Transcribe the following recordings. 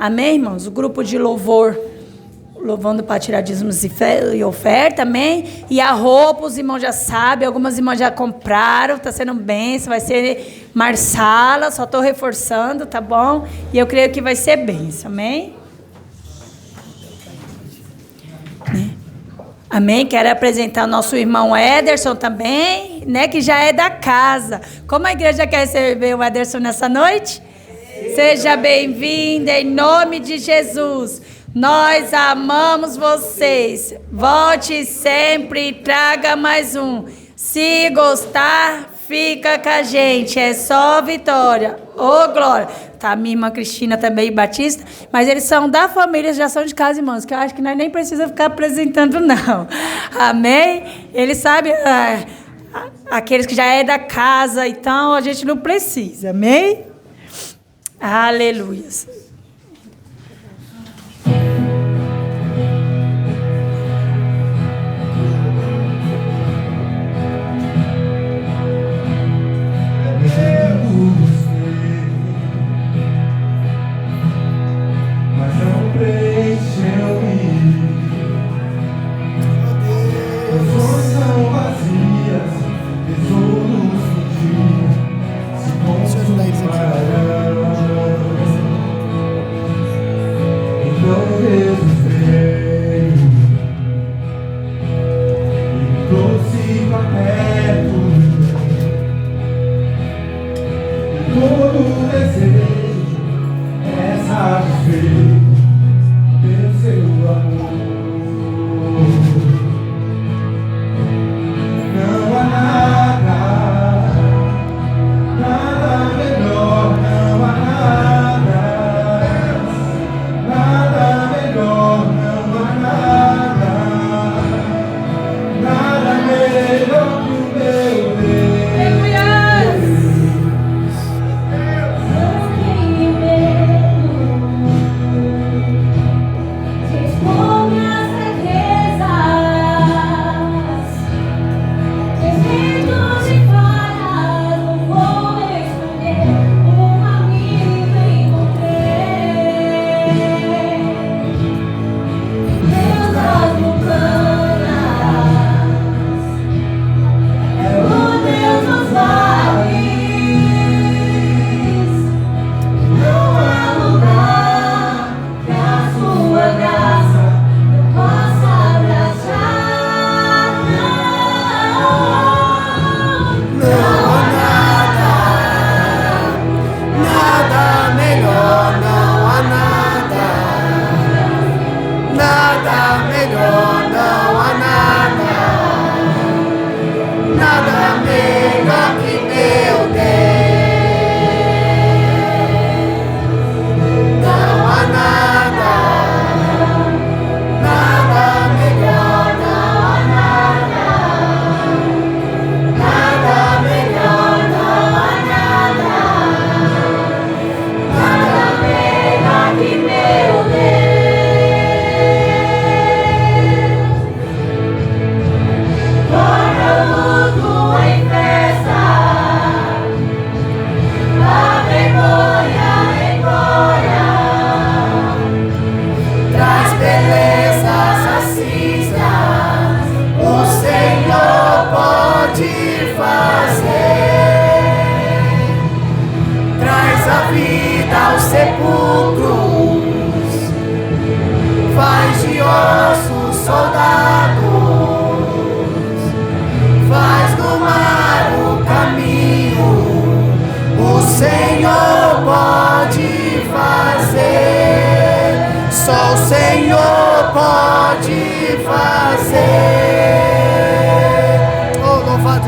Amém, irmãos? O grupo de louvor, louvando para tirar dízimos e oferta, amém? E a roupa, os irmãos já sabem, algumas irmãs já compraram, está sendo bênção, vai ser Marsala, só estou reforçando, tá bom? E eu creio que vai ser bênção, amém? Amém? Quero apresentar o nosso irmão Ederson também, né? Que já é da casa. Como a igreja quer receber o Ederson nessa noite? Seja bem-vindo em nome de Jesus. Nós amamos vocês. Volte sempre e traga mais um. Se gostar, fica com a gente. É só vitória. Ô, glória. Tá, minha irmã Cristina também, Batista. Mas eles são da família, já são de casa, irmãos. Que eu acho que nós nem precisa ficar apresentando, não. Amém? Eles sabem, aqueles que já é da casa, então a gente não precisa. Amém? Aleluia.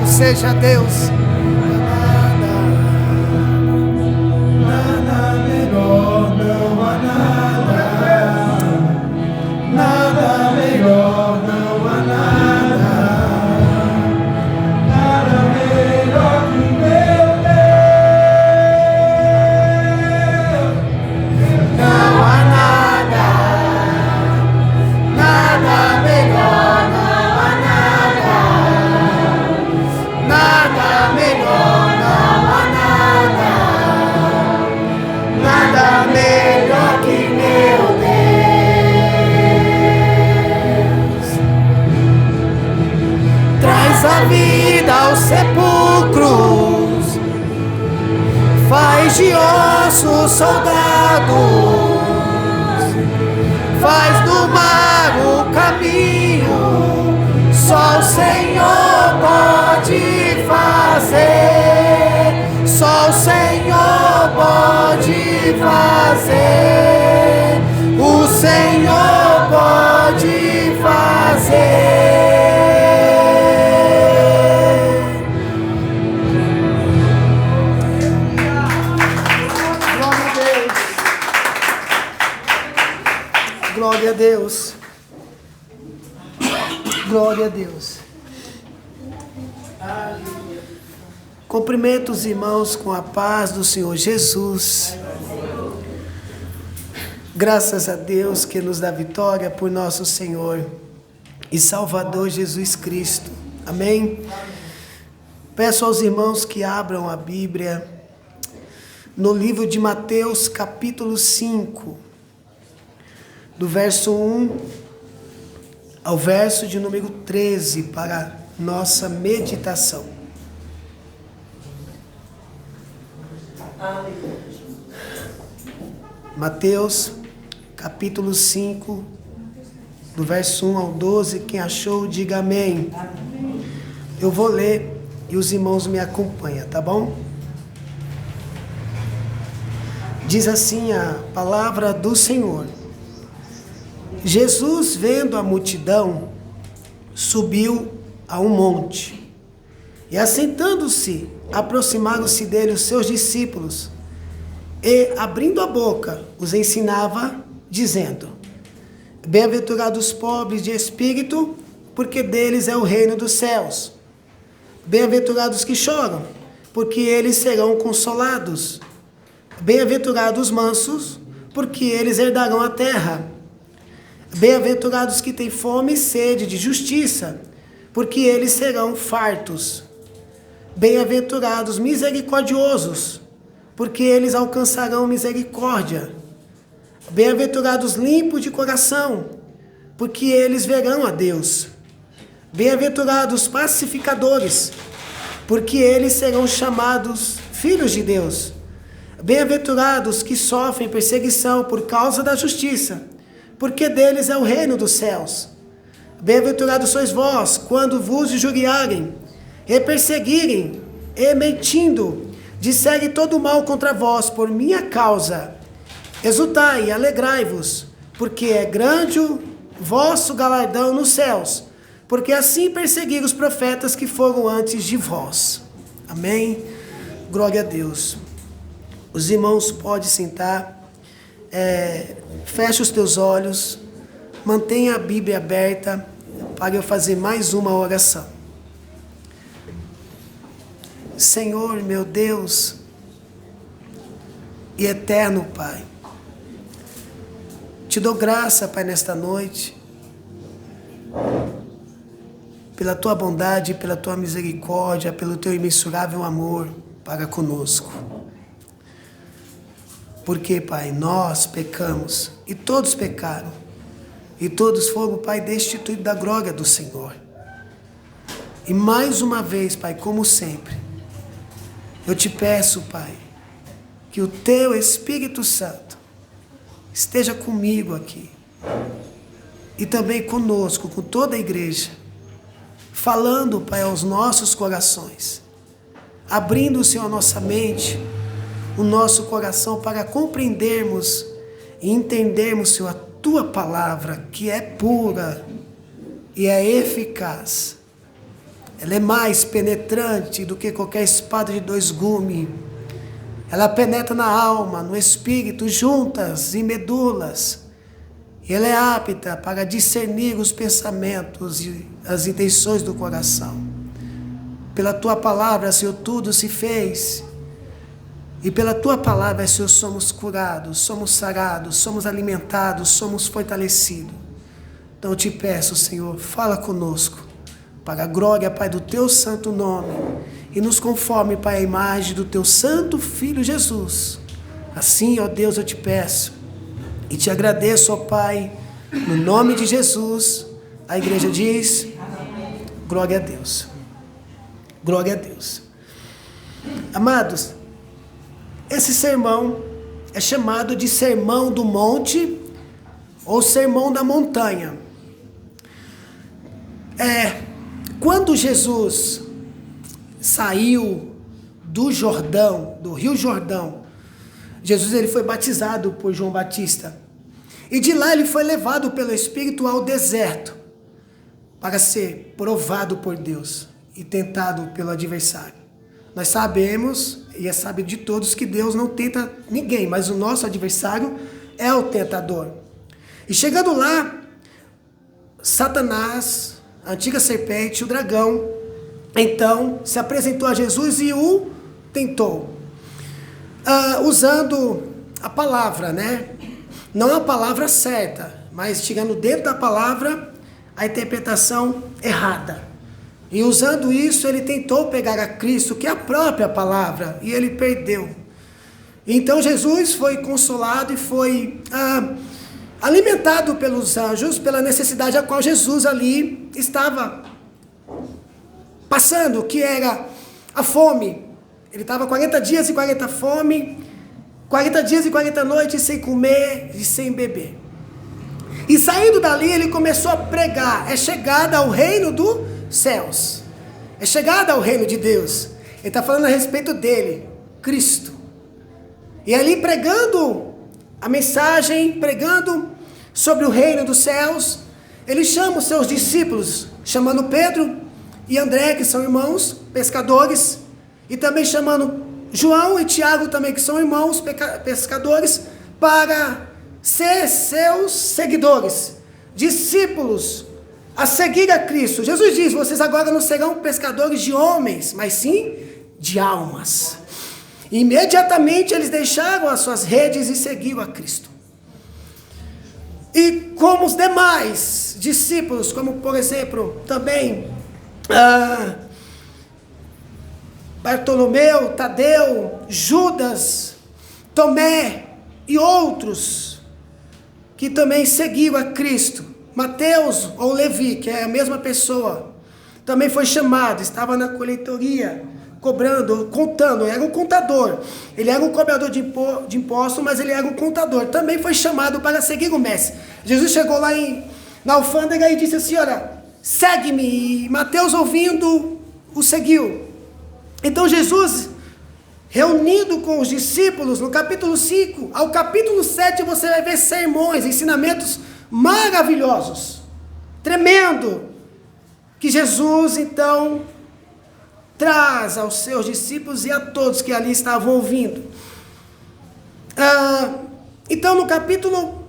Seja Deus. Nada melhor, não há nada. Nada melhor, não há nada. Nada melhor que meu Deus. Não há nada. Nada melhor, não há nada. Nada melhor, não há nada. Nada melhor que meu vida aos sepulcros, faz de ossos soldados, faz do mar o caminho, só o Senhor pode fazer, só o Senhor pode fazer, o Senhor pode fazer. Glória a Deus. Glória a Deus. Cumprimento os irmãos com a paz do Senhor Jesus. Graças a Deus que nos dá vitória por nosso Senhor e Salvador Jesus Cristo. Amém? Peço aos irmãos que abram a Bíblia no livro de Mateus, capítulo 5. Do verso 1 ao verso de número 13, para nossa meditação. Mateus, capítulo 5, do verso 1 ao 12, quem achou, diga amém. Eu vou ler e os irmãos me acompanham, tá bom? Diz assim a palavra do Senhor. Jesus, vendo a multidão, subiu a um monte, e assentando-se, aproximaram-se dele os seus discípulos, e, abrindo a boca, os ensinava, dizendo: Bem-aventurados os pobres de espírito, porque deles é o reino dos céus. Bem-aventurados os que choram, porque eles serão consolados. Bem-aventurados os mansos, porque eles herdarão a terra. Bem-aventurados que têm fome e sede de justiça, porque eles serão fartos. Bem-aventurados misericordiosos, porque eles alcançarão misericórdia. Bem-aventurados limpos de coração, porque eles verão a Deus. Bem-aventurados pacificadores, porque eles serão chamados filhos de Deus. Bem-aventurados que sofrem perseguição por causa da justiça, porque deles é o reino dos céus. Bem-aventurados sois vós, quando vos injuriarem, e perseguirem, e mentindo, disserem todo mal contra vós por minha causa. Exultai e alegrai-vos, porque é grande o vosso galardão nos céus, porque assim perseguiram os profetas que foram antes de vós. Amém? Glória a Deus. Os irmãos podem sentar. Fecha os teus olhos, mantenha a Bíblia aberta para eu fazer mais uma oração. Senhor, meu Deus e eterno Pai, te dou graça, Pai, nesta noite, pela tua bondade, pela tua misericórdia, pelo teu imensurável amor para conosco. Porque, Pai, nós pecamos, e todos pecaram, e todos foram, Pai, destituídos da glória do Senhor. E mais uma vez, Pai, como sempre, eu te peço, Pai, que o teu Espírito Santo esteja comigo aqui, e também conosco, com toda a igreja, falando, Pai, aos nossos corações, abrindo, Senhor, a nossa mente, o nosso coração para compreendermos e entendermos, Senhor, a tua palavra, que é pura e é eficaz. Ela é mais penetrante do que qualquer espada de dois gumes. Ela penetra na alma, no espírito, juntas e medulas. E ela é apta para discernir os pensamentos e as intenções do coração. Pela tua palavra, Senhor, tudo se fez. E pela tua palavra, Senhor, somos curados, somos sarados, somos alimentados, somos fortalecidos. Então eu te peço, Senhor, fala conosco, para a glória, Pai, do teu santo nome, e nos conforme, Pai, a imagem do teu santo Filho Jesus. Assim, ó Deus, eu te peço e te agradeço, ó Pai, no nome de Jesus. A igreja diz: glória a Deus. Glória a Deus. Amados, esse sermão é chamado de Sermão do Monte ou Sermão da Montanha. Quando Jesus saiu do Jordão, do Rio Jordão, Jesus ele foi batizado por João Batista. E de lá ele foi levado pelo Espírito ao deserto para ser provado por Deus e tentado pelo adversário. Nós sabemos, e é sabido de todos, que Deus não tenta ninguém, mas o nosso adversário é o tentador. E chegando lá, Satanás, a antiga serpente, o dragão, então se apresentou a Jesus e o tentou. Usando a palavra, né? Não a palavra certa, mas chegando dentro da palavra, a interpretação errada. E usando isso, ele tentou pegar a Cristo, que é a própria palavra, e ele perdeu. Então Jesus foi consolado e foi alimentado pelos anjos, pela necessidade a qual Jesus ali estava passando, que era a fome. Ele estava 40 dias e 40 fome, 40 dias e 40 noites sem comer e sem beber. E saindo dali, ele começou a pregar: é chegada ao reino dos céus, é chegada ao reino de Deus. Ele está falando a respeito dele, Cristo. E ali pregando a mensagem, pregando sobre o reino dos céus, ele chama os seus discípulos, chamando Pedro e André, que são irmãos pescadores, e também chamando João e Tiago também, que são irmãos pescadores, para ser seus seguidores, discípulos, a seguir a Cristo. Jesus diz: vocês agora não serão pescadores de homens, mas sim de almas. E imediatamente eles deixaram as suas redes e seguiram a Cristo. E como os demais discípulos, como por exemplo também Bartolomeu, Tadeu, Judas, Tomé e outros que também seguiram a Cristo. Mateus ou Levi, que é a mesma pessoa, também foi chamado, estava na coletoria, contando, era um contador. Ele era um cobrador de imposto, mas ele era um contador. Também foi chamado para seguir o mestre. Jesus chegou lá na alfândega e disse assim: olha, segue-me. E Mateus, ouvindo, o seguiu. Então Jesus, reunido com os discípulos, no capítulo 5 ao capítulo 7, você vai ver sermões, ensinamentos maravilhosos, tremendo, que Jesus então traz aos seus discípulos e a todos que ali estavam ouvindo. Então no capítulo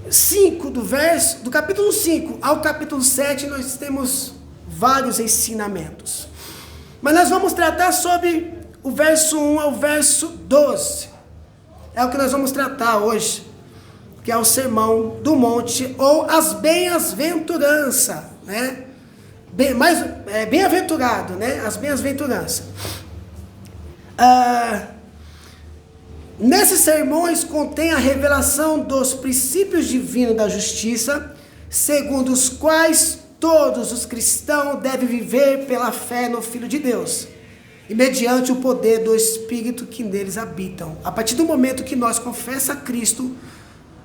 5, do capítulo 5 ao capítulo 7, nós temos vários ensinamentos. Mas nós vamos tratar sobre o verso 1 ao verso 12. É o que nós vamos tratar hoje, que é o Sermão do Monte, ou as bem-aventuranças, né? Bem-aventurado, né? As bem-aventuranças. Nesses sermões contém a revelação dos princípios divinos da justiça, segundo os quais todos os cristãos devem viver pela fé no Filho de Deus, e mediante o poder do Espírito que neles habitam. A partir do momento que nós confessamos a Cristo,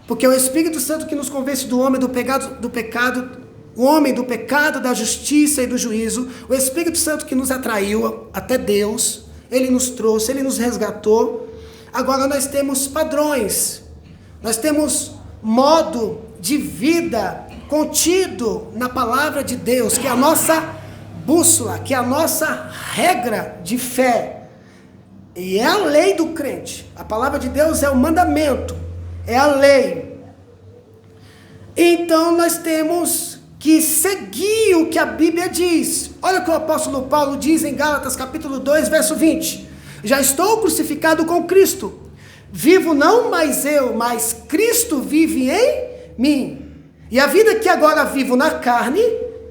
porque é o Espírito Santo que nos convence do homem do pecado, o homem do pecado, da justiça e do juízo, o Espírito Santo que nos atraiu até Deus, ele nos trouxe, ele nos resgatou. Agora nós temos padrões, nós temos modo de vida contido na palavra de Deus, que é a nossa bússola, que é a nossa regra de fé, e é a lei do crente. A palavra de Deus é o mandamento, é a lei. Então nós temos que seguir o que a Bíblia diz. Olha o que o apóstolo Paulo diz em Gálatas capítulo 2, verso 20: já estou crucificado com Cristo, vivo não mais eu, mas Cristo vive em mim. E a vida que agora vivo na carne,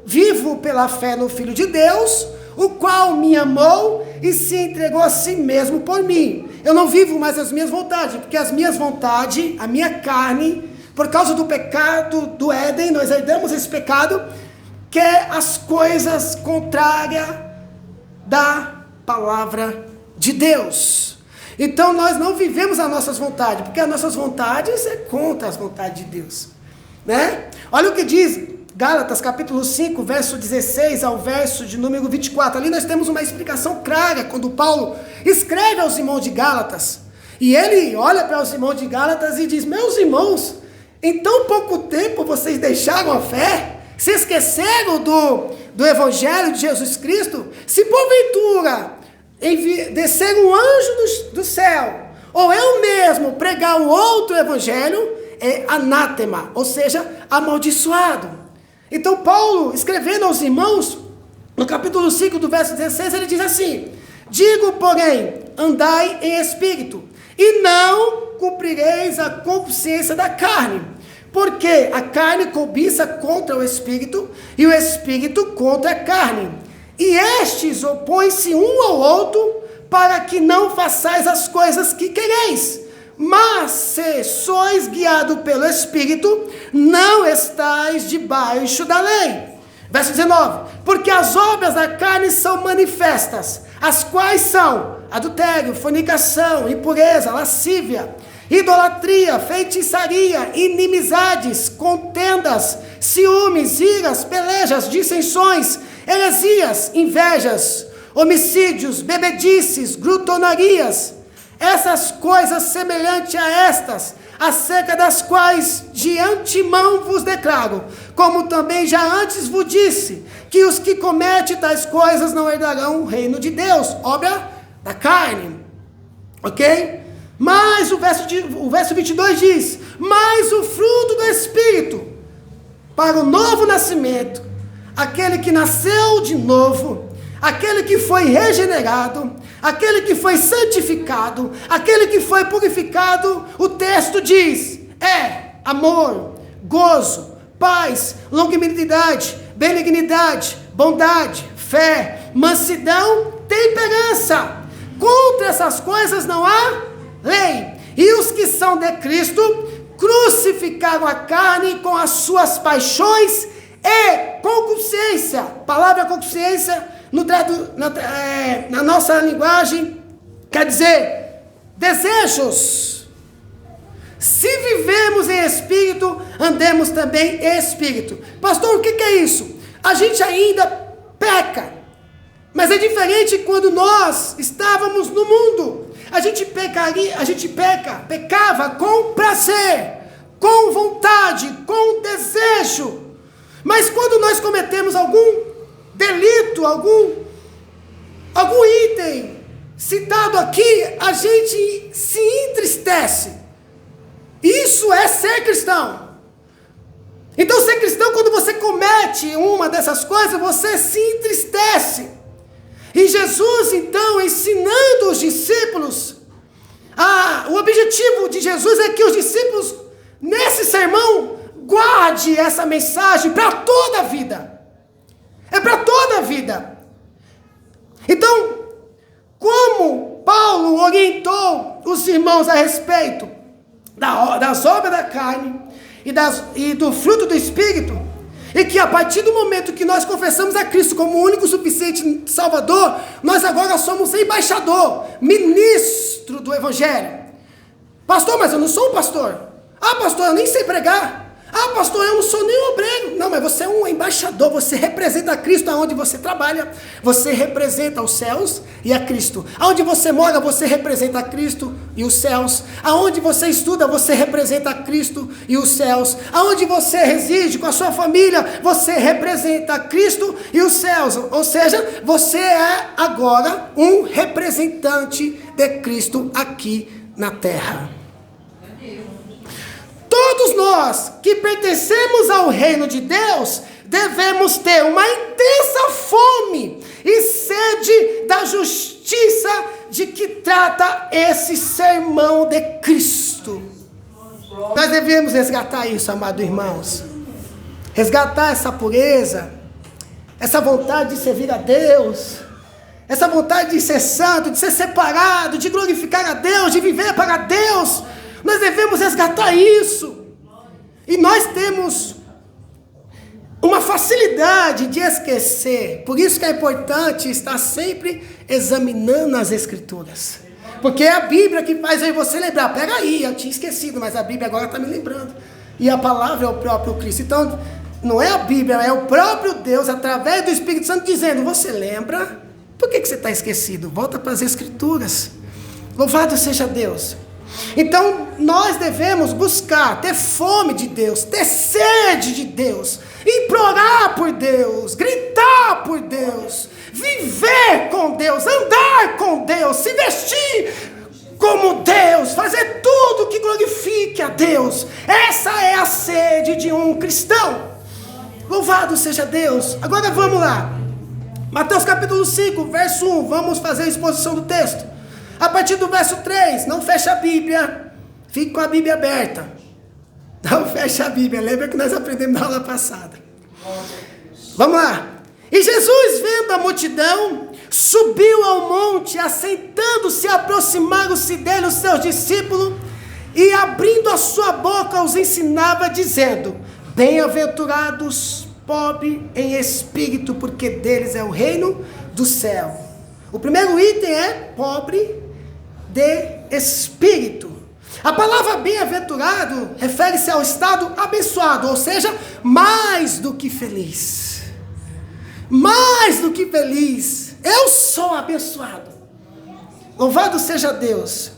vivo pela fé no Filho de Deus, o qual me amou e se entregou a si mesmo por mim. Eu não vivo mais as minhas vontades, porque as minhas vontades, a minha carne, por causa do pecado do Éden, nós herdamos esse pecado, quer as coisas contrárias da palavra de Deus. Então nós não vivemos as nossas vontades, porque as nossas vontades é contra as vontades de Deus, né? Olha o que diz Gálatas capítulo 5, verso 16 ao verso de número 24. Ali nós temos uma explicação clara, quando Paulo escreve aos irmãos de Gálatas, e ele olha para os irmãos de Gálatas e diz: meus irmãos, em tão pouco tempo vocês deixaram a fé, se esqueceram do evangelho de Jesus Cristo. Se porventura descer um anjo do céu, ou eu mesmo pregar um outro evangelho, é anátema, ou seja, amaldiçoado. Então Paulo, escrevendo aos irmãos, no capítulo 5 do verso 16, ele diz assim: digo, porém, andai em espírito, e não cumprireis a concupiscência da carne, porque a carne cobiça contra o espírito, e o espírito contra a carne, e estes opõem-se um ao outro, para que não façais as coisas que quereis. Mas se sois guiados pelo Espírito, não estáis debaixo da lei. Verso 19: porque as obras da carne são manifestas, as quais são adultério, fornicação, impureza, lascívia, idolatria, feitiçaria, inimizades, contendas, ciúmes, iras, pelejas, dissensões, heresias, invejas, homicídios, bebedices, glutonarias. Essas coisas semelhantes a estas, acerca das quais de antemão vos declaro, como também já antes vos disse, que os que cometem tais coisas não herdarão o reino de Deus, obra da carne. Ok? Mas o verso 22 diz: mas o fruto do Espírito, para o novo nascimento, aquele que nasceu de novo, aquele que foi regenerado, aquele que foi santificado, aquele que foi purificado, o texto diz, é amor, gozo, paz, longanimidade, benignidade, bondade, fé, mansidão, temperança. Contra essas coisas não há lei. E os que são de Cristo crucificaram a carne com as suas paixões e concupiscência. Palavra concupiscência na nossa linguagem quer dizer desejos. Se vivemos em espírito, andemos também em espírito. Pastor, o que é isso? A gente ainda peca, mas é diferente quando nós estávamos no mundo. A gente pecava com prazer, com vontade, com desejo. Mas quando nós cometemos algum delito, algum item citado aqui, a gente se entristece. Isso é ser cristão. Então, ser cristão, quando você comete uma dessas coisas, você se entristece. E Jesus, então, ensinando os discípulos, o objetivo de Jesus é que os discípulos, nesse sermão, guarde essa mensagem para toda a vida. É para toda a vida. Então, como Paulo orientou os irmãos a respeito das obras da carne e do fruto do Espírito, e que a partir do momento que nós confessamos a Cristo como o único suficiente Salvador, nós agora somos embaixador, ministro do Evangelho. Pastor, mas eu não sou um pastor. Pastor, eu nem sei pregar. Pastor, eu não sou nem um obreiro. Não, mas você é um embaixador, você representa a Cristo aonde você trabalha, você representa os céus e a Cristo. Aonde você mora, você representa a Cristo e os céus. Aonde você estuda, você representa a Cristo e os céus. Aonde você reside com a sua família, você representa a Cristo e os céus. Ou seja, você é agora um representante de Cristo aqui na terra. Todos nós que pertencemos ao reino de Deus devemos ter uma intensa fome e sede da justiça de que trata esse sermão de Cristo. Nós devemos resgatar isso, amados irmãos. Resgatar essa pureza, essa vontade de servir a Deus, essa vontade de ser santo, de ser separado, de glorificar a Deus, de viver para Deus. Nós devemos resgatar isso. E nós temos uma facilidade de esquecer. Por isso que é importante estar sempre examinando as Escrituras. Porque é a Bíblia que faz aí você lembrar. Pega aí, eu tinha esquecido, mas a Bíblia agora está me lembrando. E a palavra é o próprio Cristo. Então, não é a Bíblia, é o próprio Deus, através do Espírito Santo, dizendo: você lembra? Por que você está esquecido? Volta para as Escrituras. Louvado seja Deus. Então, nós devemos buscar, ter fome de Deus, ter sede de Deus, implorar por Deus, gritar por Deus, viver com Deus, andar com Deus, se vestir como Deus, fazer tudo que glorifique a Deus. Essa é a sede de um cristão. Louvado seja Deus. Agora vamos lá. Mateus capítulo 5, verso 1. Vamos fazer a exposição do texto. A partir do verso 3, não feche a Bíblia, fique com a Bíblia aberta. Não feche a Bíblia, lembra que nós aprendemos na aula passada. Vamos lá. E Jesus, vendo a multidão, subiu ao monte, assentando-se, aproximaram-se dele os seus discípulos, e abrindo a sua boca os ensinava, dizendo: bem-aventurados pobres em espírito, porque deles é o reino do céu. O primeiro item é pobre de espírito. A palavra bem-aventurado refere-se ao estado abençoado, ou seja, mais do que feliz. Mais do que feliz. Eu sou abençoado. Louvado seja Deus.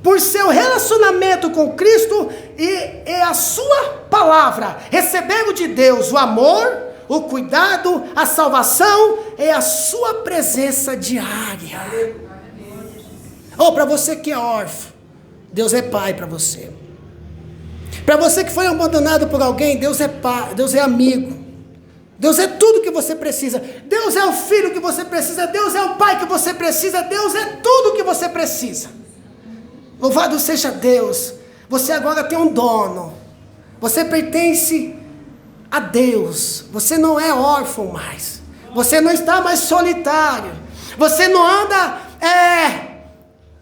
Por seu relacionamento com Cristo e a sua palavra, recebendo de Deus o amor, o cuidado, a salvação e a sua presença diária. Ou para você que é órfão, Deus é pai para você. Para você que foi abandonado por alguém, Deus é pai, Deus é amigo. Deus é tudo que você precisa. Deus é o filho que você precisa. Deus é o pai que você precisa. Deus é tudo que você precisa. Louvado seja Deus. Você agora tem um dono. Você pertence a Deus. Você não é órfão mais. Você não está mais solitário. Você não anda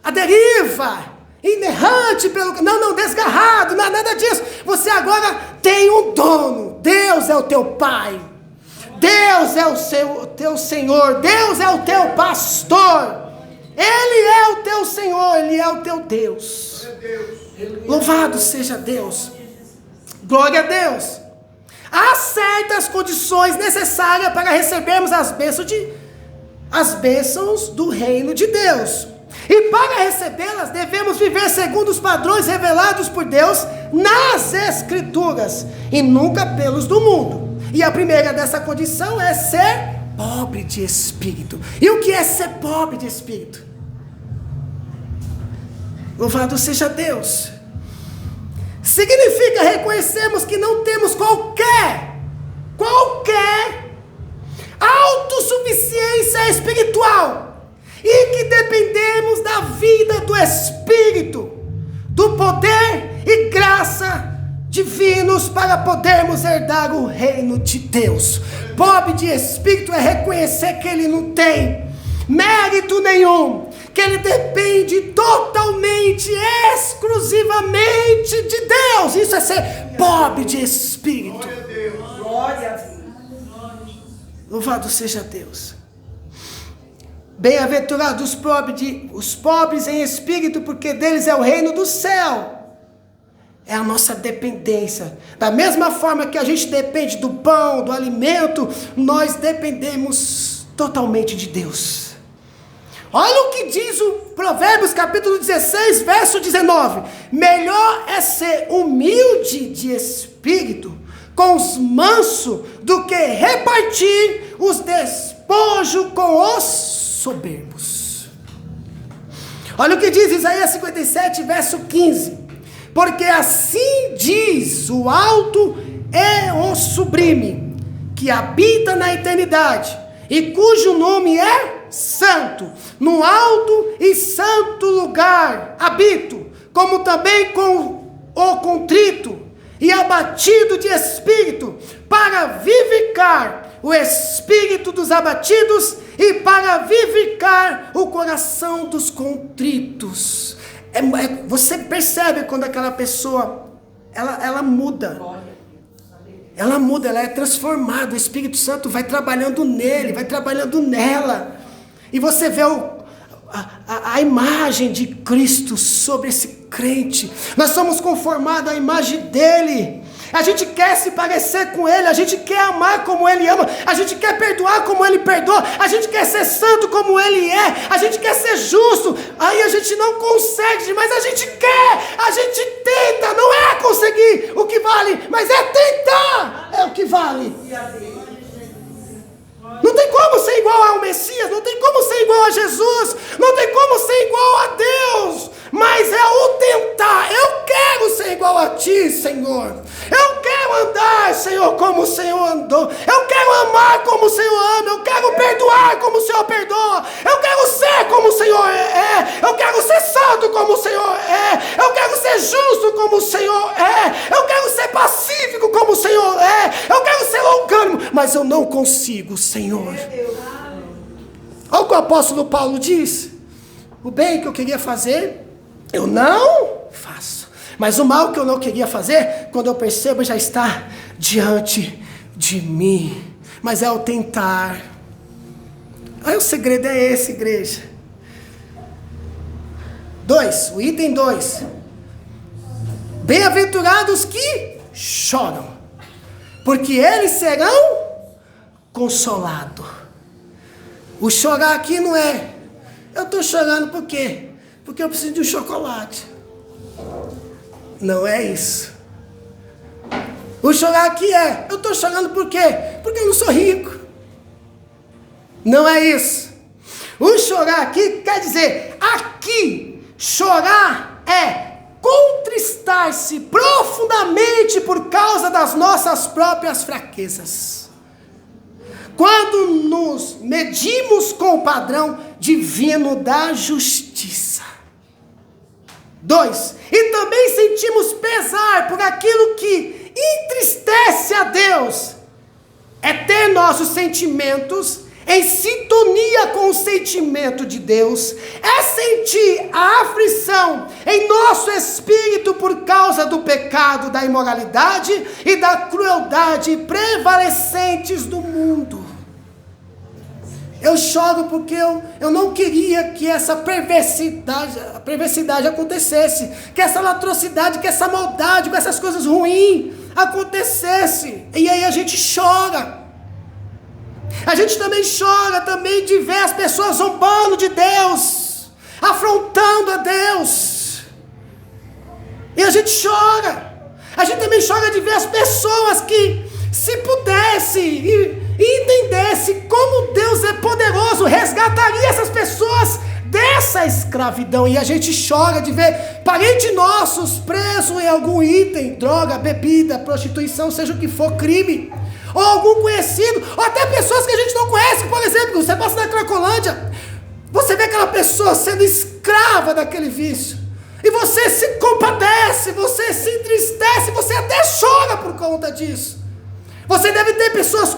à deriva, inerrante pelo... Não, desgarrado, não é nada disso. Você agora tem um dono. Deus é o teu pai. Deus é o teu Senhor. Deus é o teu pastor. Ele é o teu Senhor. Ele é o teu Deus. Louvado seja Deus. Glória a Deus. Há certas condições necessárias para recebermos as bênçãos do reino de Deus. E para recebê-las, devemos viver segundo os padrões revelados por Deus nas Escrituras, e nunca pelos do mundo. E a primeira dessa condição é ser pobre de espírito. E o que é ser pobre de espírito? Louvado seja Deus. Significa reconhecermos que não temos qualquer autossuficiência espiritual, e que dependemos da vida do Espírito, do poder e graça divinos para podermos herdar o reino de Deus. Pobre de espírito é reconhecer que ele não tem mérito nenhum, que ele depende totalmente, exclusivamente de Deus. Isso é ser pobre de espírito. Glória a Deus. Louvado seja Deus. Bem-aventurados os pobres em espírito, porque deles é o reino do céu. É a nossa dependência. Da mesma forma que a gente depende do pão, do alimento, nós dependemos totalmente de Deus. Olha o que diz o Provérbios capítulo 16, verso 19. Melhor é ser humilde de espírito com os mansos, do que repartir os despojos com os soberbos. Olha o que diz Isaías 57, verso 15. Porque assim diz o alto e o sublime, que habita na eternidade, e cujo nome é santo. No alto e santo lugar habito, como também com o contrito e abatido de espírito, para vivificar o espírito dos abatidos e para vivificar o coração dos contritos. Você percebe quando aquela pessoa ela muda. Ela muda, ela é transformada. O Espírito Santo vai trabalhando nele, vai trabalhando nela. E você vê a imagem de Cristo sobre esse crente. Nós somos conformados à imagem dele. A gente quer se parecer com ele, a gente quer amar como ele ama, a gente quer perdoar como ele perdoa, a gente quer ser santo como ele é, a gente quer ser justo. Aí a gente não consegue, mas a gente quer, a gente tenta. Não é conseguir o que vale, mas é tentar, é o que vale. Não tem como ser igual ao Messias, não tem como ser igual a Jesus, não tem como ser igual a Deus, mas é o tentar. Eu quero ser igual a Ti, Senhor. Eu quero andar, Senhor, como o Senhor andou. Eu quero amar como o Senhor ama. Eu quero perdoar como o Senhor perdoa. Eu quero ser como o Senhor é. Eu quero ser santo como o Senhor é. Eu quero ser justo como o Senhor é. Eu quero ser pacífico como o Senhor é. Eu quero ser longânimo, mas eu não consigo, Senhor. Olha o que o apóstolo Paulo diz: o bem que eu queria fazer, eu não faço. Mas o mal que eu não queria fazer, quando eu percebo, já está diante de mim. Mas é o tentar. Aí o segredo é esse, igreja. 2, o item 2. Bem-aventurados que choram, porque eles serão consolados. O chorar aqui não é: eu estou chorando por quê? Porque eu preciso de um chocolate. Não é isso. O chorar aqui é: eu estou chorando por quê? Porque eu não sou rico. Não é isso. O chorar aqui quer dizer, aqui, chorar é contristar-se profundamente por causa das nossas próprias fraquezas. Quando nos medimos com o padrão divino da justiça. 2, e também sentimos pesar por aquilo que entristece a Deus. É ter nossos sentimentos em sintonia com o sentimento de Deus. É sentir a aflição em nosso espírito por causa do pecado, da imoralidade e da crueldade prevalecentes do mundo. Eu choro porque eu não queria que essa perversidade acontecesse, que essa latrocidade, que essa maldade, que essas coisas ruins acontecesse. E aí a gente chora. A gente também chora também de ver as pessoas zombando de Deus, afrontando a Deus. E a gente chora. A gente também chora de ver as pessoas que, se pudesse e entendesse como Deus é poderoso, resgataria essas pessoas dessa escravidão. E a gente chora de ver parentes nossos presos em algum item, droga, bebida, prostituição, seja o que for, crime, ou algum conhecido, ou até pessoas que a gente não conhece. Por exemplo, você passa na Cracolândia, você vê aquela pessoa sendo escrava daquele vício, e você se compadece, você se entristece, você até chora por conta disso. Você deve ter pessoas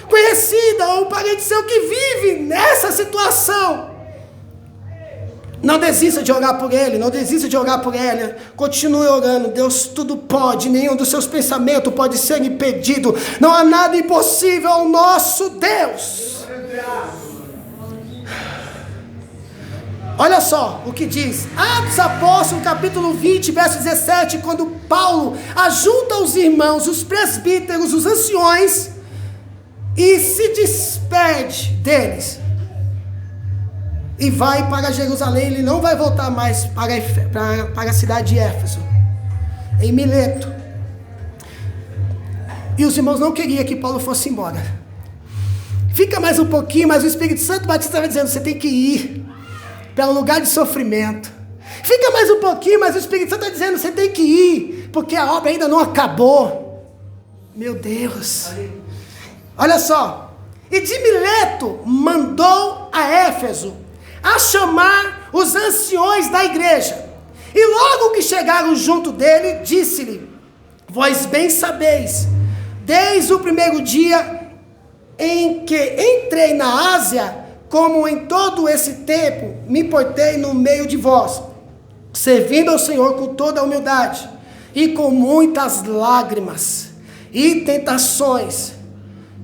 conhecidas ou um parente seu que vive nessa situação. Não desista de orar por ele, não desista de orar por ela. Continue orando. Deus tudo pode, nenhum dos seus pensamentos pode ser impedido. Não há nada impossível ao nosso Deus. Olha só o que diz Atos Apóstolos, capítulo 20, verso 17, quando Paulo ajunta os irmãos, os presbíteros, os anciões, e se despede deles, e vai para Jerusalém. Ele não vai voltar mais para a cidade de Éfeso, em Mileto. E os irmãos não queriam que Paulo fosse embora. Fica mais um pouquinho, mas o Espírito Santo Batista vai dizendo: você tem que ir para um lugar de sofrimento. Fica mais um pouquinho, mas o Espírito Santo está dizendo: você tem que ir, porque a obra ainda não acabou. Meu Deus. Olha só. E de Mileto mandou a Éfeso a chamar os anciões da igreja. E logo que chegaram junto dele, disse-lhe: vós bem sabeis, desde o primeiro dia em que entrei na Ásia, como em todo esse tempo me portei no meio de vós, servindo ao Senhor com toda a humildade, e com muitas lágrimas e tentações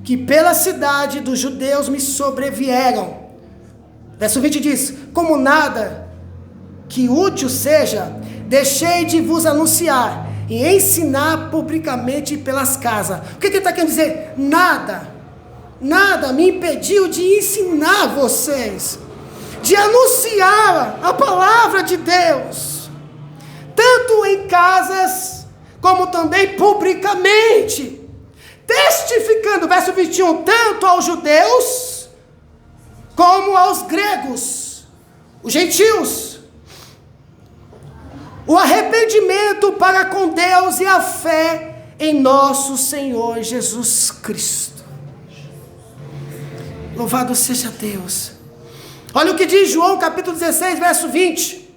que pela cidade dos judeus me sobrevieram. Verso 20 diz: como nada que útil seja, deixei de vos anunciar e ensinar publicamente pelas casas. O que ele está querendo dizer? Nada me impediu de ensinar vocês, de anunciar a palavra de Deus, tanto em casas, como também publicamente, testificando, verso 21, tanto aos judeus, como aos gregos, os gentios, o arrependimento para com Deus e a fé em nosso Senhor Jesus Cristo. Louvado seja Deus. Olha o que diz João capítulo 16, verso 20.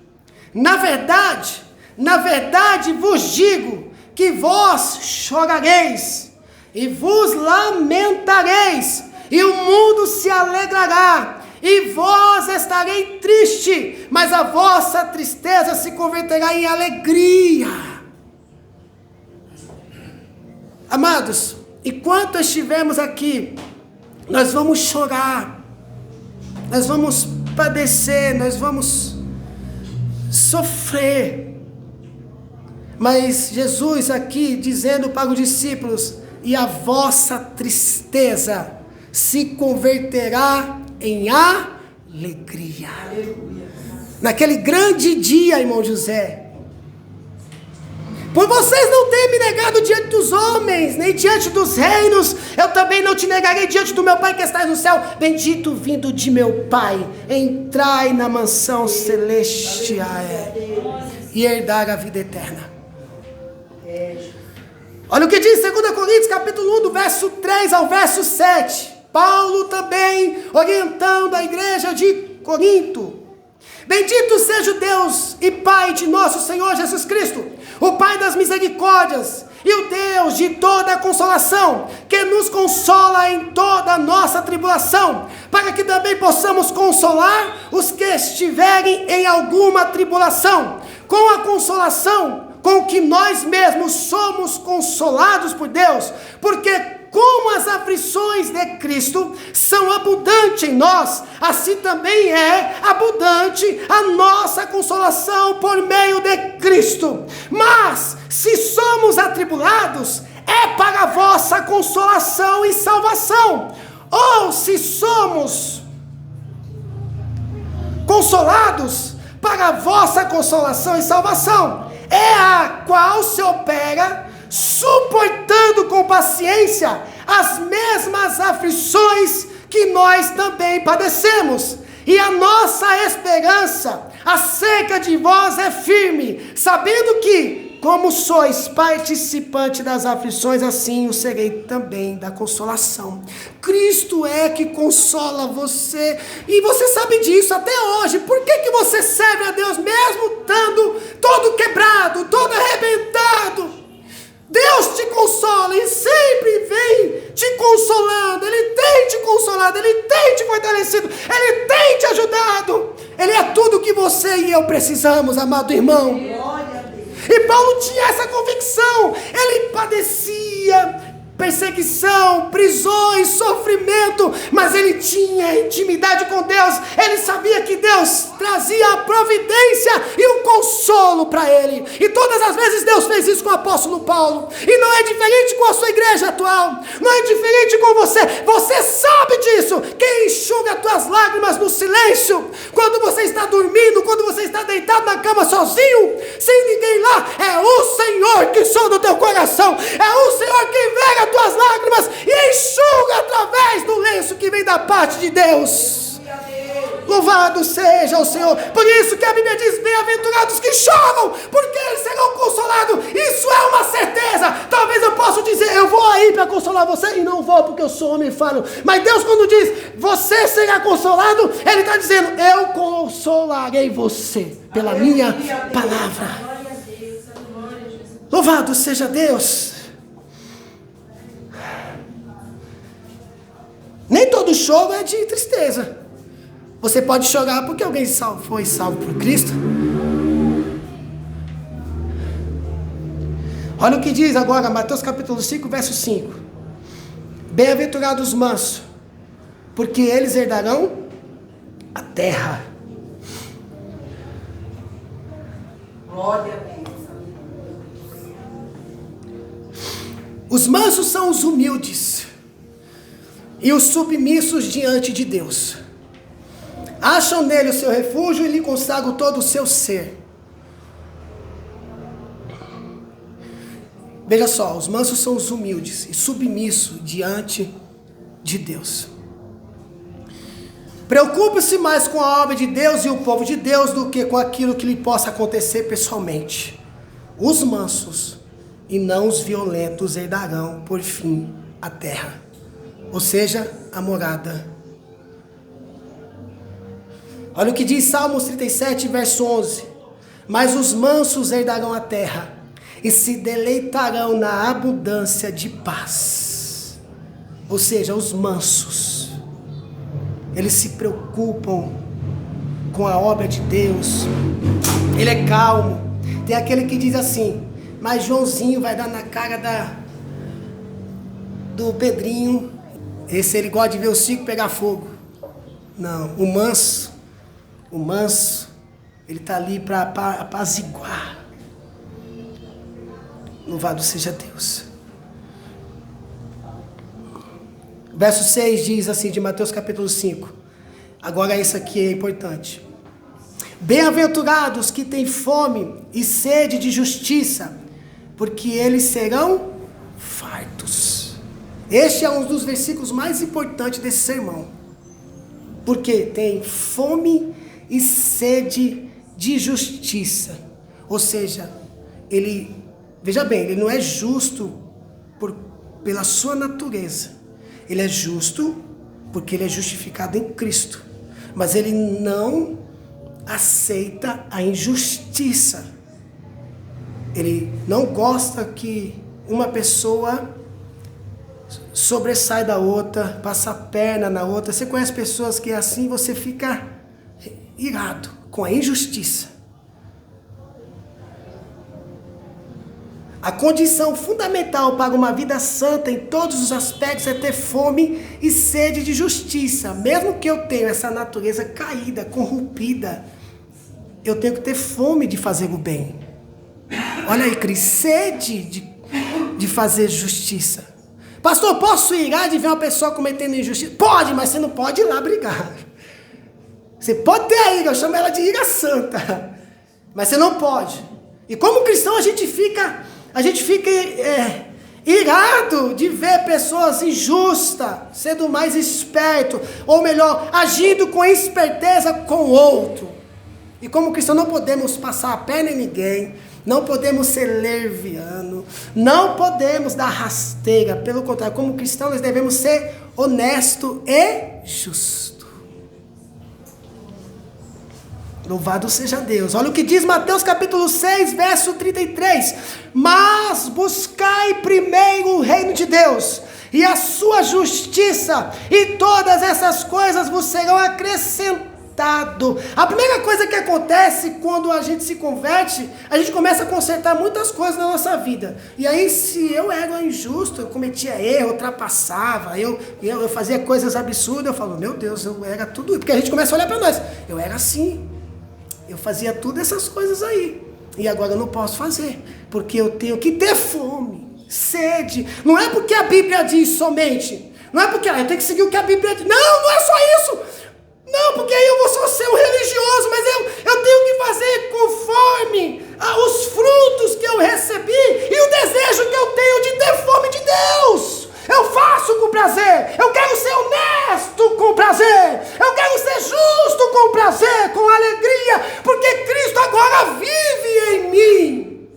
Na verdade vos digo que vós chorareis e vos lamentareis, e o mundo se alegrará, e vós estareis triste, mas a vossa tristeza se converterá em alegria. Amados, enquanto estivermos aqui, nós vamos chorar, nós vamos padecer, nós vamos sofrer. Mas Jesus aqui dizendo para os discípulos: e a vossa tristeza se converterá em alegria. Aleluia. Naquele grande dia, irmão José, por vocês não terem me negado diante dos homens, nem diante dos reinos, eu também não te negarei diante do meu Pai que está no céu. Bendito vindo de meu Pai, entrai na mansão celestial e herdar a vida eterna. Olha o que diz 2 Coríntios capítulo 1, do verso 3 ao verso 7. Paulo também orientando a igreja de Corinto: bendito seja o Deus e Pai de nosso Senhor Jesus Cristo, o Pai das misericórdias e o Deus de toda a consolação, que nos consola em toda a nossa tribulação, para que também possamos consolar os que estiverem em alguma tribulação, com a consolação com que nós mesmos somos consolados por Deus, porque como as aflições de Cristo são abundantes em nós, assim também é abundante a nossa consolação por meio de Cristo. Mas se somos atribulados, é para a vossa consolação e salvação. Ou se somos consolados, para a vossa consolação e salvação, é a qual se opera suportando com paciência as mesmas aflições que nós também padecemos. E a nossa esperança acerca de vós é firme, sabendo que, como sois participante das aflições, assim o serei também da consolação. Cristo é que consola você, e você sabe disso até hoje. Por que você serve a Deus mesmo estando todo quebrado, todo arrebentado? Deus te consola e sempre vem te consolando. Ele tem te consolado, Ele tem te fortalecido, Ele tem te ajudado. Ele é tudo que você e eu precisamos, amado irmão. E Paulo tinha essa convicção. Ele padecia perseguição, prisões, sofrimento, mas ele tinha intimidade com Deus. Ele sabia que Deus trazia a providência e o consolo para ele. E todas as vezes Deus fez isso com o apóstolo Paulo. E não é diferente com a sua igreja atual. Não é diferente com você. Você sabe disso. Quem enxuga as tuas lágrimas no silêncio, quando você está dormindo, quando você está deitado na cama sozinho, sem ninguém lá, é o Senhor que sonda o teu coração. É o Senhor que vê tuas lágrimas e enxuga através do lenço que vem da parte de Deus. Louvado seja o Senhor. Por isso que a Bíblia diz: bem-aventurados que choram, porque eles serão consolados. Isso é uma certeza. Talvez eu possa dizer: eu vou aí para consolar você, e não vou porque eu sou homem falho. Mas Deus, quando diz você será consolado, Ele está dizendo: eu consolarei você pela minha palavra. Louvado seja Deus. Nem todo choro é de tristeza. Você pode chorar porque alguém foi salvo por Cristo. Olha o que diz agora, Mateus capítulo 5, verso 5. Bem-aventurados os mansos, porque eles herdarão a terra. Glória a Deus. Os mansos são os humildes e os submissos diante de Deus. Acham nele o seu refúgio e lhe consagram todo o seu ser. Veja só, os mansos são os humildes e submissos diante de Deus. Preocupe-se mais com a obra de Deus e o povo de Deus do que com aquilo que lhe possa acontecer pessoalmente. Os mansos e não os violentos herdarão por fim a terra, ou seja, a morada. Olha o que diz Salmos 37, verso 11. Mas os mansos herdarão a terra e se deleitarão na abundância de paz. Ou seja, os mansos, eles se preocupam com a obra de Deus. Ele é calmo. Tem aquele que diz assim: mas Joãozinho vai dar na cara do Pedrinho. Esse ele gosta de ver o circo pegar fogo. Não, o manso, ele está ali para apaziguar. Louvado seja Deus. Verso 6 diz assim, de Mateus capítulo 5. Agora isso aqui é importante. Bem-aventurados que têm fome e sede de justiça, porque eles serão fartos. Este é um dos versículos mais importantes desse sermão. Porque tem fome e sede de justiça. Ou seja, veja bem, ele não é justo pela sua natureza. Ele é justo porque ele é justificado em Cristo. Mas ele não aceita a injustiça. Ele não gosta que uma pessoa sobressai da outra, passa a perna na outra. Você conhece pessoas que é assim, você fica irado com a injustiça. A condição fundamental para uma vida santa em todos os aspectos é ter fome e sede de justiça. Mesmo que eu tenha essa natureza caída, corrompida, eu tenho que ter fome de fazer o bem. Olha aí, Cris, sede de fazer justiça. Pastor, posso irar de ver uma pessoa cometendo injustiça? Pode, mas você não pode ir lá brigar. Você pode ter a ira, eu chamo ela de ira santa. Mas você não pode. E como cristão a gente fica irado de ver pessoas injustas, sendo mais esperto, ou melhor, agindo com esperteza com o outro. E como cristão não podemos passar a perna em ninguém, não podemos ser leviano, não podemos dar rasteira. Pelo contrário, como cristão nós devemos ser honesto e justo. Louvado seja Deus. Olha o que diz Mateus capítulo 6, verso 33. Mas buscai primeiro o reino de Deus e a sua justiça, e todas essas coisas vos serão acrescentadas. A primeira coisa que acontece quando a gente se converte, a gente começa a consertar muitas coisas na nossa vida. E aí, se eu era injusto, eu cometia erro, eu ultrapassava, eu fazia coisas absurdas, eu falo, meu Deus, eu era tudo isso. Porque a gente começa a olhar para nós, eu era assim, eu fazia tudo essas coisas aí, e agora eu não posso fazer, porque eu tenho que ter fome, sede. Não é porque a Bíblia diz somente, não é porque eu tenho que seguir o que a Bíblia diz, não é só isso. Não, porque aí eu vou só ser um religioso, mas eu tenho que fazer conforme os frutos que eu recebi e o desejo que eu tenho de ter fome de Deus. Eu faço com prazer, eu quero ser honesto com prazer, eu quero ser justo com prazer, com alegria, porque Cristo agora vive em mim.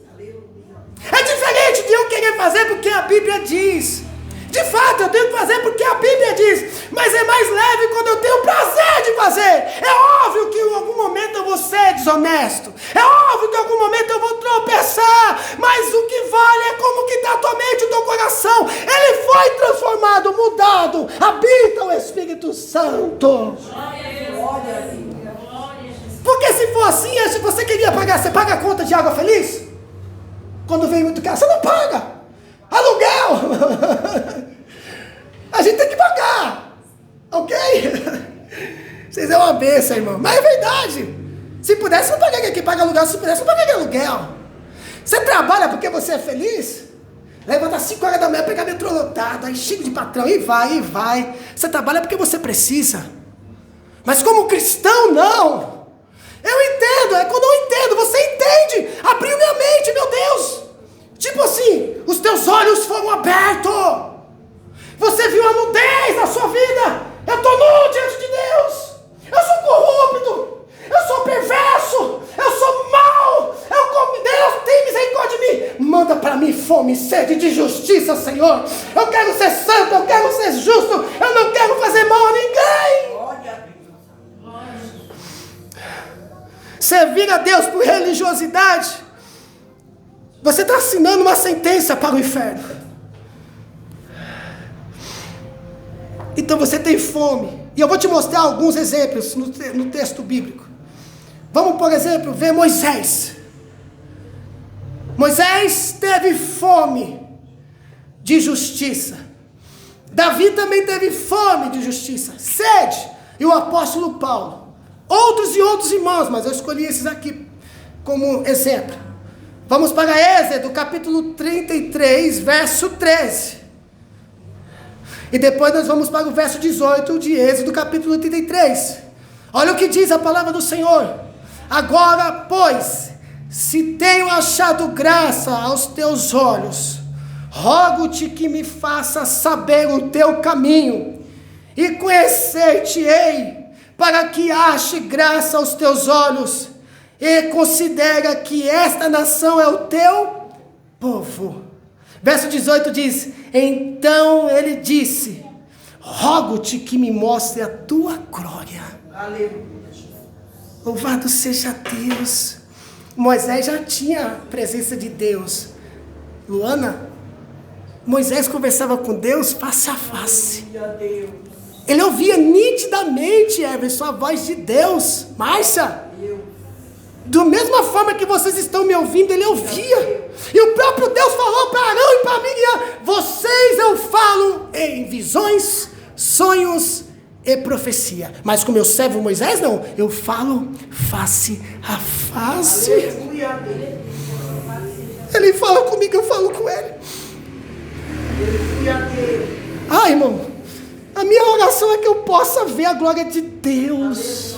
É diferente de eu querer fazer porque a Bíblia diz. De fato, eu tenho que fazer porque a Bíblia diz, mas é mais leve quando eu tenho prazer de fazer. É óbvio que em algum momento eu vou ser desonesto, é óbvio que em algum momento eu vou tropeçar, mas o que vale é como que está a tua mente, o teu coração. Ele foi transformado, mudado, habita o Espírito Santo. Porque se for assim, se você queria pagar, você paga a conta de água feliz? Quando vem muito caro, você não paga. Aluguel. A gente tem que pagar. Ok? Vocês é uma bênção, irmão. Mas é verdade. Se pudesse, não pagaria quem paga aluguel. Se pudesse, não pagaria aluguel. Você trabalha porque você é feliz? Levanta às 5 horas da manhã, pega metrô lotado, aí chega de patrão, e vai. Você trabalha porque você precisa. Mas como cristão, não. Eu entendo, é quando eu entendo, você entende. Abriu minha mente, meu Deus. Tipo assim, os teus olhos foram abertos. Você viu a nudez na sua vida. Eu estou nu diante de Deus. Eu sou corrupto. Eu sou perverso. Eu sou mau. Deus tem misericórdia de mim. Manda para mim fome e sede de justiça, Senhor. Eu quero ser santo. Eu quero ser justo. Eu não quero fazer mal a ninguém. Servir a Deus por religiosidade, você está assinando uma sentença para o inferno. Então você tem fome. E eu vou te mostrar alguns exemplos no texto bíblico. Vamos, por exemplo, ver Moisés. Moisés teve fome de justiça. Davi também teve fome de justiça, sede. E o apóstolo Paulo. Outros e outros irmãos, mas eu escolhi esses aqui como exemplo. Vamos para Êxodo, capítulo 33, verso 13. E depois nós vamos para o verso 18 de Êxodo, capítulo 33. Olha o que diz a palavra do Senhor. Agora, pois, se tenho achado graça aos teus olhos, rogo-te que me faças saber o teu caminho, e conhecer-te-ei, para que ache graça aos teus olhos, e considera que esta nação é o teu povo. Verso 18 diz: então ele disse, rogo-te que me mostre a tua glória. Aleluia. Louvado seja Deus. Moisés já tinha a presença de Deus. Luana, Moisés conversava com Deus face a face. Ele ouvia nitidamente, Everson, a voz de Deus. Márcia, da mesma forma que vocês estão me ouvindo, ele ouvia. E o próprio Deus falou para Arão e para Miriam: vocês eu falo em visões, sonhos e profecia. Mas com meu servo Moisés, não. Eu falo face a face. Ele fala comigo, eu falo com ele. Irmão, a minha oração é que eu possa ver a glória de Deus.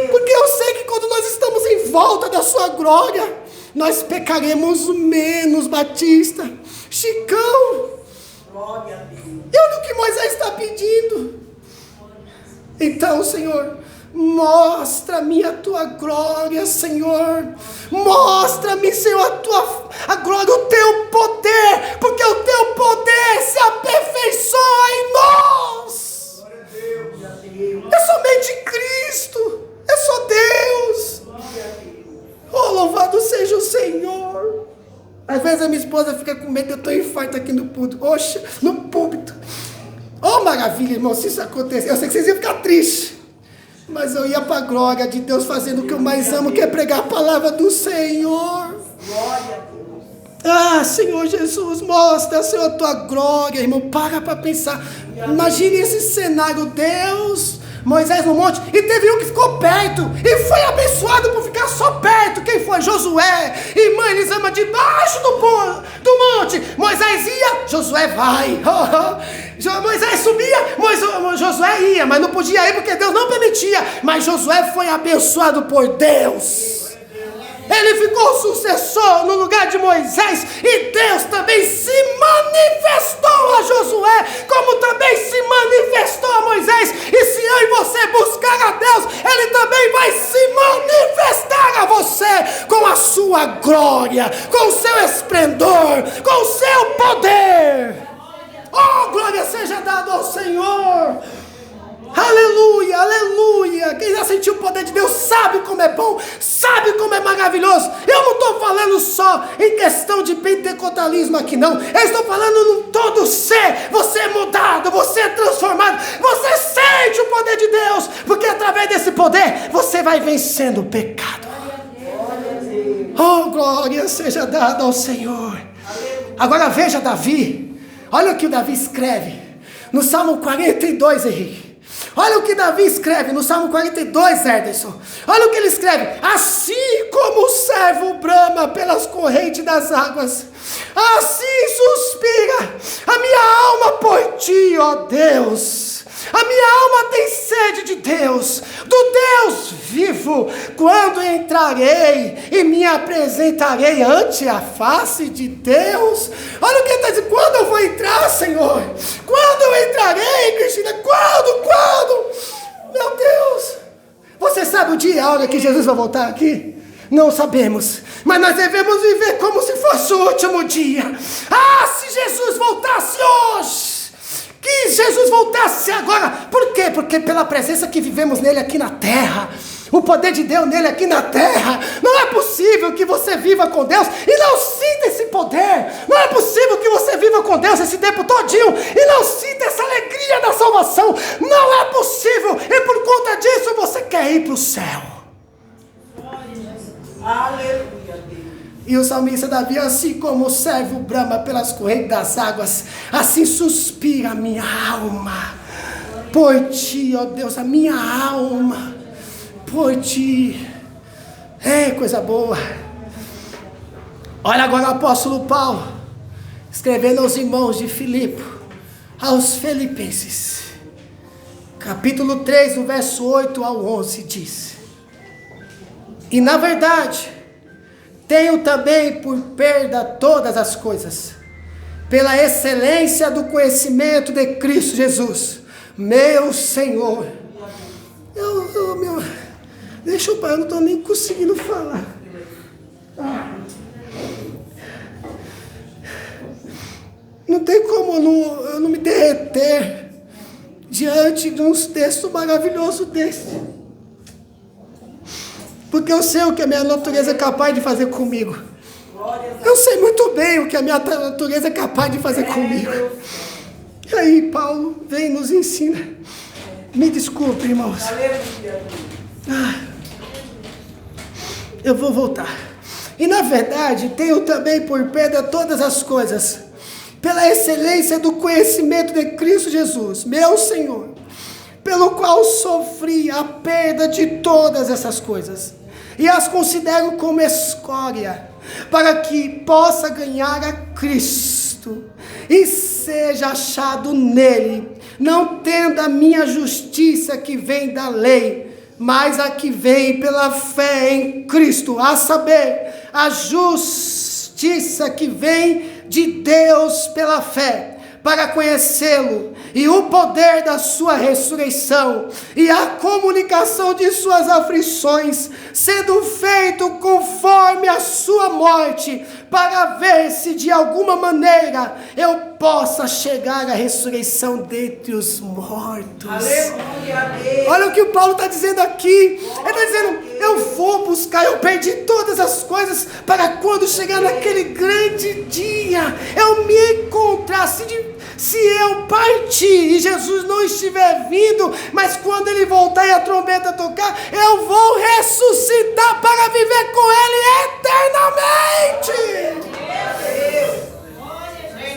Porque eu sei que quando nós estamos em volta da sua glória, nós pecaremos menos, Batista, Chicão. E olha o que Moisés está pedindo. Então, Senhor, mostra-me a tua glória, Senhor. Mostra-me, Senhor, a glória, o teu poder, porque o teu poder se aperfeiçoa em nós. É somente Cristo, é só Deus. Oh, louvado seja o Senhor. Às vezes a minha esposa fica com medo, eu estou infarto aqui no púlpito. Oxe, no púlpito. Oh, maravilha, irmão, se isso acontecer, eu sei que vocês iam ficar tristes. Mas eu ia para a glória de Deus fazendo o que eu mais amo, que é pregar a palavra do Senhor. Senhor Jesus, mostra, Senhor, a tua glória, irmão. Para pensar. Imagine esse cenário, Deus, Moisés no monte, e teve um que ficou perto, e foi abençoado por ficar só perto. Quem foi? Josué. Irmã Elisama, debaixo do monte. Moisés ia, Josué vai. Moisés subia, Josué ia, mas não podia ir porque Deus não permitia. Mas Josué foi abençoado por Deus. Ele ficou sucessor no lugar de Moisés, e Deus também se manifestou a Josué, como também se manifestou a Moisés. E se eu e você buscar a Deus, Ele também vai se manifestar a você com a sua glória, com o seu esplendor, com o seu poder. Oh, glória seja dada ao Senhor. Aleluia, aleluia. Quem já sentiu o poder de Deus sabe como é bom, sabe como é maravilhoso. Eu não estou falando só em questão de pentecostalismo aqui, não. Eu estou falando num todo ser. Você é mudado, você é transformado, você sente o poder de Deus, porque através desse poder você vai vencendo o pecado. Oh, glória seja dada ao Senhor. Agora veja Davi. Olha o que o Davi escreve no Salmo 42, Henrique. Olha o que Davi escreve no Salmo 42, Ederson. Olha o que ele escreve. Assim como o servo brama pelas correntes das águas, assim suspira a minha alma por ti, ó Deus. A minha alma tem sede de Deus, do Deus vivo. Quando entrarei e me apresentarei ante a face de Deus. Olha o que ele está dizendo. Quando eu vou entrar, Senhor? Quando eu entrarei, Cristina? Quando? Meu Deus. Você sabe o dia e a hora que Jesus vai voltar aqui? Não sabemos, mas nós devemos viver como se fosse o último dia. Ah, se Jesus voltasse hoje! Que Jesus voltasse agora. Por quê? Porque pela presença que vivemos nele aqui na terra, o poder de Deus nele aqui na terra, não é possível que você viva com Deus e não sinta esse poder. Não é possível que você viva com Deus esse tempo todinho e não sinta essa alegria da salvação. Não é possível. E por conta disso você quer ir para o céu. Aleluia. E o salmista Davi, assim como o servo brama pelas correntes das águas, assim suspira a minha alma por ti, ó Deus, a minha alma por ti. É coisa boa. Olha agora o apóstolo Paulo, escrevendo aos irmãos de Filipe, aos Filipenses, capítulo 3, no verso 8 ao 11, diz: e na verdade, tenho também por perda todas as coisas, pela excelência do conhecimento de Cristo Jesus, meu Senhor. Deixa eu parar, eu não estou nem conseguindo falar. Não tem como eu não me derreter diante de um texto maravilhoso desse. Porque eu sei o que a minha natureza é capaz de fazer comigo. Eu sei muito bem o que a minha natureza é capaz de fazer comigo. E aí Paulo vem e nos ensina. Me desculpe, irmãos. Eu vou voltar. E na verdade, tenho também por perda todas as coisas, pela excelência do conhecimento de Cristo Jesus, meu Senhor, pelo qual sofri a perda de todas essas coisas, e as considero como escória, para que possa ganhar a Cristo, e seja achado nele, não tendo a minha justiça que vem da lei, mas a que vem pela fé em Cristo, a saber, a justiça que vem de Deus pela fé, para conhecê-lo, e o poder da sua ressurreição, e a comunicação de suas aflições, sendo feito conforme a sua morte, para ver se de alguma maneira eu possa chegar à ressurreição dentre os mortos. Aleluia. Olha o que o Paulo está dizendo aqui. Ele está dizendo, eu vou buscar, eu perdi todas as coisas, para quando chegar naquele grande dia, eu me encontrar, se eu partir e Jesus não estiver vindo, mas quando ele voltar e a trombeta tocar, eu vou ressuscitar para viver com ele eternamente.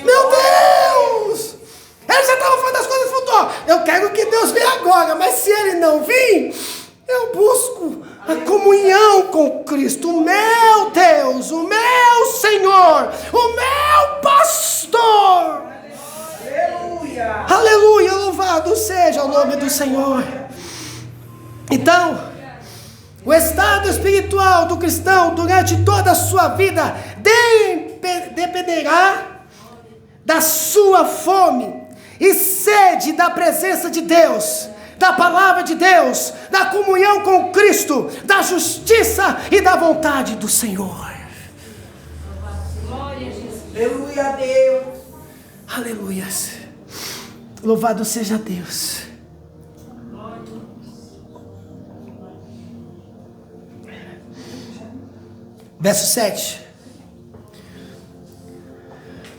Meu Deus! Ele já estava falando das coisas futuras. Eu quero que Deus venha agora, mas se ele não vir, eu busco a comunhão com Cristo, o meu Deus, o meu Senhor, o meu pastor. Aleluia! Aleluia! Louvado seja o nome do Senhor. Então, o estado espiritual do cristão durante toda a sua vida dependerá da sua fome e sede da presença de Deus, da palavra de Deus, da comunhão com Cristo, da justiça e da vontade do Senhor. Glória a Jesus. Aleluia a Deus. Aleluia. Louvado seja Deus. Verso 7.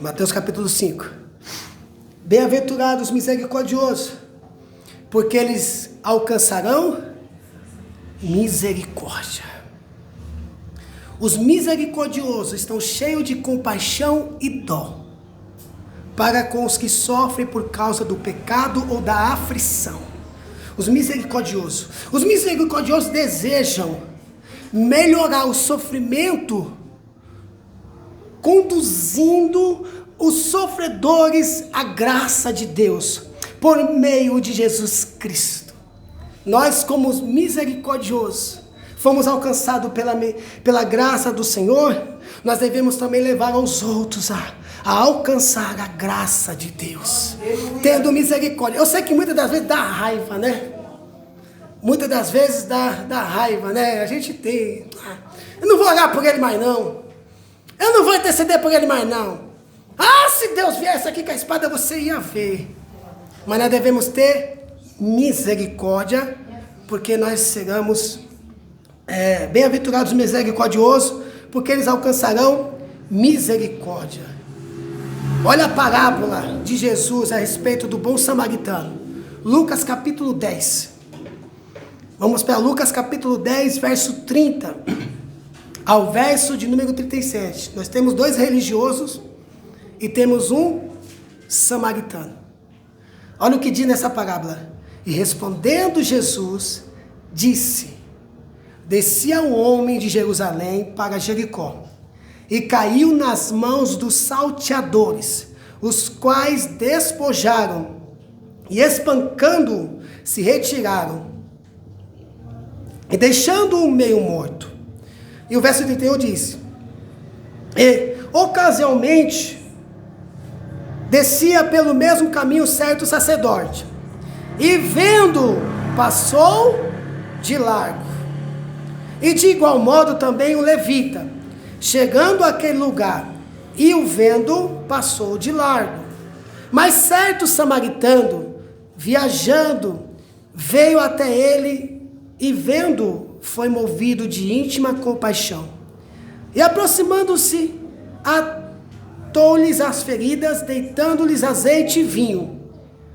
Mateus capítulo 5. Bem-aventurados os misericordiosos, porque eles alcançarão misericórdia. Os misericordiosos estão cheios de compaixão e dó para com os que sofrem por causa do pecado ou da aflição. Os misericordiosos desejam melhorar o sofrimento, conduzindo os sofredores à graça de Deus, por meio de Jesus Cristo. Nós, como os misericordiosos, fomos alcançados pela graça do Senhor, nós devemos também levar aos outros a alcançar a graça de Deus, tendo misericórdia. Eu sei que muitas das vezes dá raiva, né? Muitas das vezes dá raiva, né? A gente tem... Eu não vou orar por ele mais não. Eu não vou interceder por ele mais não. Se Deus viesse aqui com a espada, você ia ver. Mas nós devemos ter misericórdia, porque nós seremos bem-aventurados misericordiosos, porque eles alcançarão misericórdia. Olha a parábola de Jesus a respeito do bom samaritano. Lucas capítulo 10. Vamos para Lucas capítulo 10, verso 30 ao verso de número 37. Nós temos 2 religiosos e temos um samaritano. Olha o que diz nessa parábola. E respondendo Jesus, disse: descia um homem de Jerusalém para Jericó, e caiu nas mãos dos salteadores, os quais despojaram, e espancando-o, se retiraram, e deixando-o meio morto. E o verso 31 diz: e ocasionalmente descia pelo mesmo caminho certo sacerdote, e vendo, passou de largo. E de igual modo também o levita, chegando àquele lugar, e o vendo, passou de largo. Mas certo samaritano, viajando, veio até ele, e vendo, foi movido de íntima compaixão. E aproximando-se, atou-lhes as feridas, deitando-lhes azeite e vinho,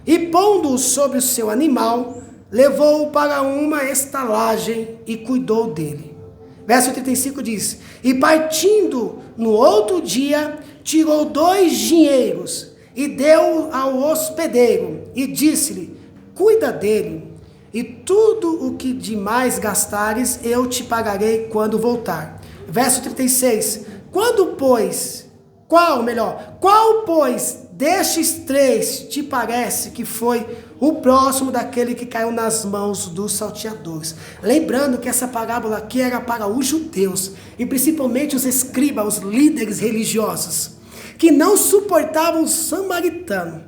e pondo-o sobre o seu animal, levou-o para uma estalagem e cuidou dele. Verso 35 diz: e partindo no outro dia, tirou 2 dinheiros e deu ao hospedeiro, e disse-lhe: cuida dele, e tudo o que demais gastares eu te pagarei quando voltar. Verso 36: qual, pois, destes 3 te parece que foi o próximo daquele que caiu nas mãos dos salteadores? Lembrando que essa parábola aqui era para os judeus, e principalmente os escribas, os líderes religiosos, que não suportavam o samaritano.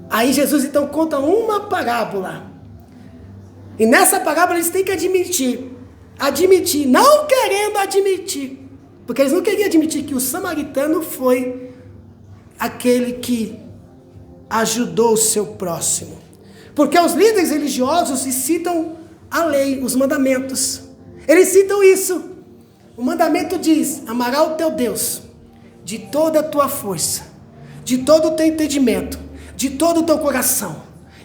Aí Jesus então conta uma parábola, e nessa parábola eles têm que admitir, não querendo admitir, porque eles não queriam admitir que o samaritano foi aquele que ajudou o seu próximo. Porque os líderes religiosos citam a lei, os mandamentos. Eles citam isso. O mandamento diz: amarás o teu Deus de toda a tua força, de todo o teu entendimento, de todo o teu coração,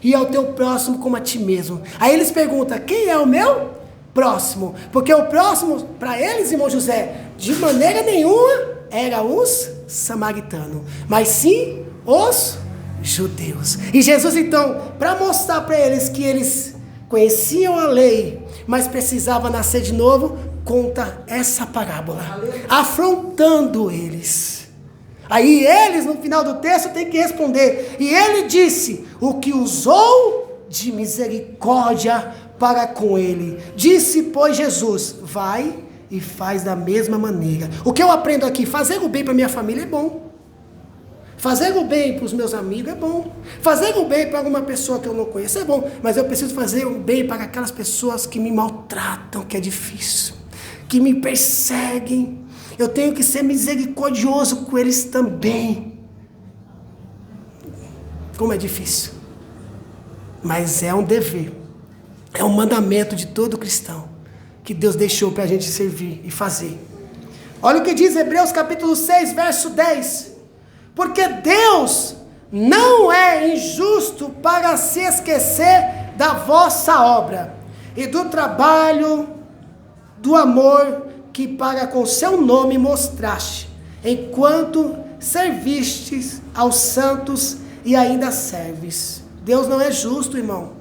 e ao teu próximo como a ti mesmo. Aí eles perguntam: quem é o meu próximo? Porque o próximo, para eles, irmão José, de maneira nenhuma era os samaritanos, mas sim os judeus. E Jesus então, para mostrar para eles que eles conheciam a lei, mas precisavam nascer de novo, conta essa parábola, afrontando eles. Aí eles, no final do texto, têm que responder: e ele disse o que usou de misericórdia para com ele. Disse, pois, Jesus: vai e faz da mesma maneira. O que eu aprendo aqui? Fazer o bem para minha família é bom. Fazer o bem para os meus amigos é bom. Fazer o bem para alguma pessoa que eu não conheço é bom. Mas eu preciso fazer o bem para aquelas pessoas que me maltratam, que é difícil, que me perseguem. Eu tenho que ser misericordioso com eles também. Como é difícil. Mas é um dever. É um mandamento de todo cristão, que Deus deixou para a gente servir e fazer. Olha o que diz Hebreus capítulo 6, verso 10. Porque Deus não é injusto para se esquecer da vossa obra e do trabalho do amor que para com seu nome mostraste, enquanto servistes aos santos e ainda serves. Deus não é justo, irmão.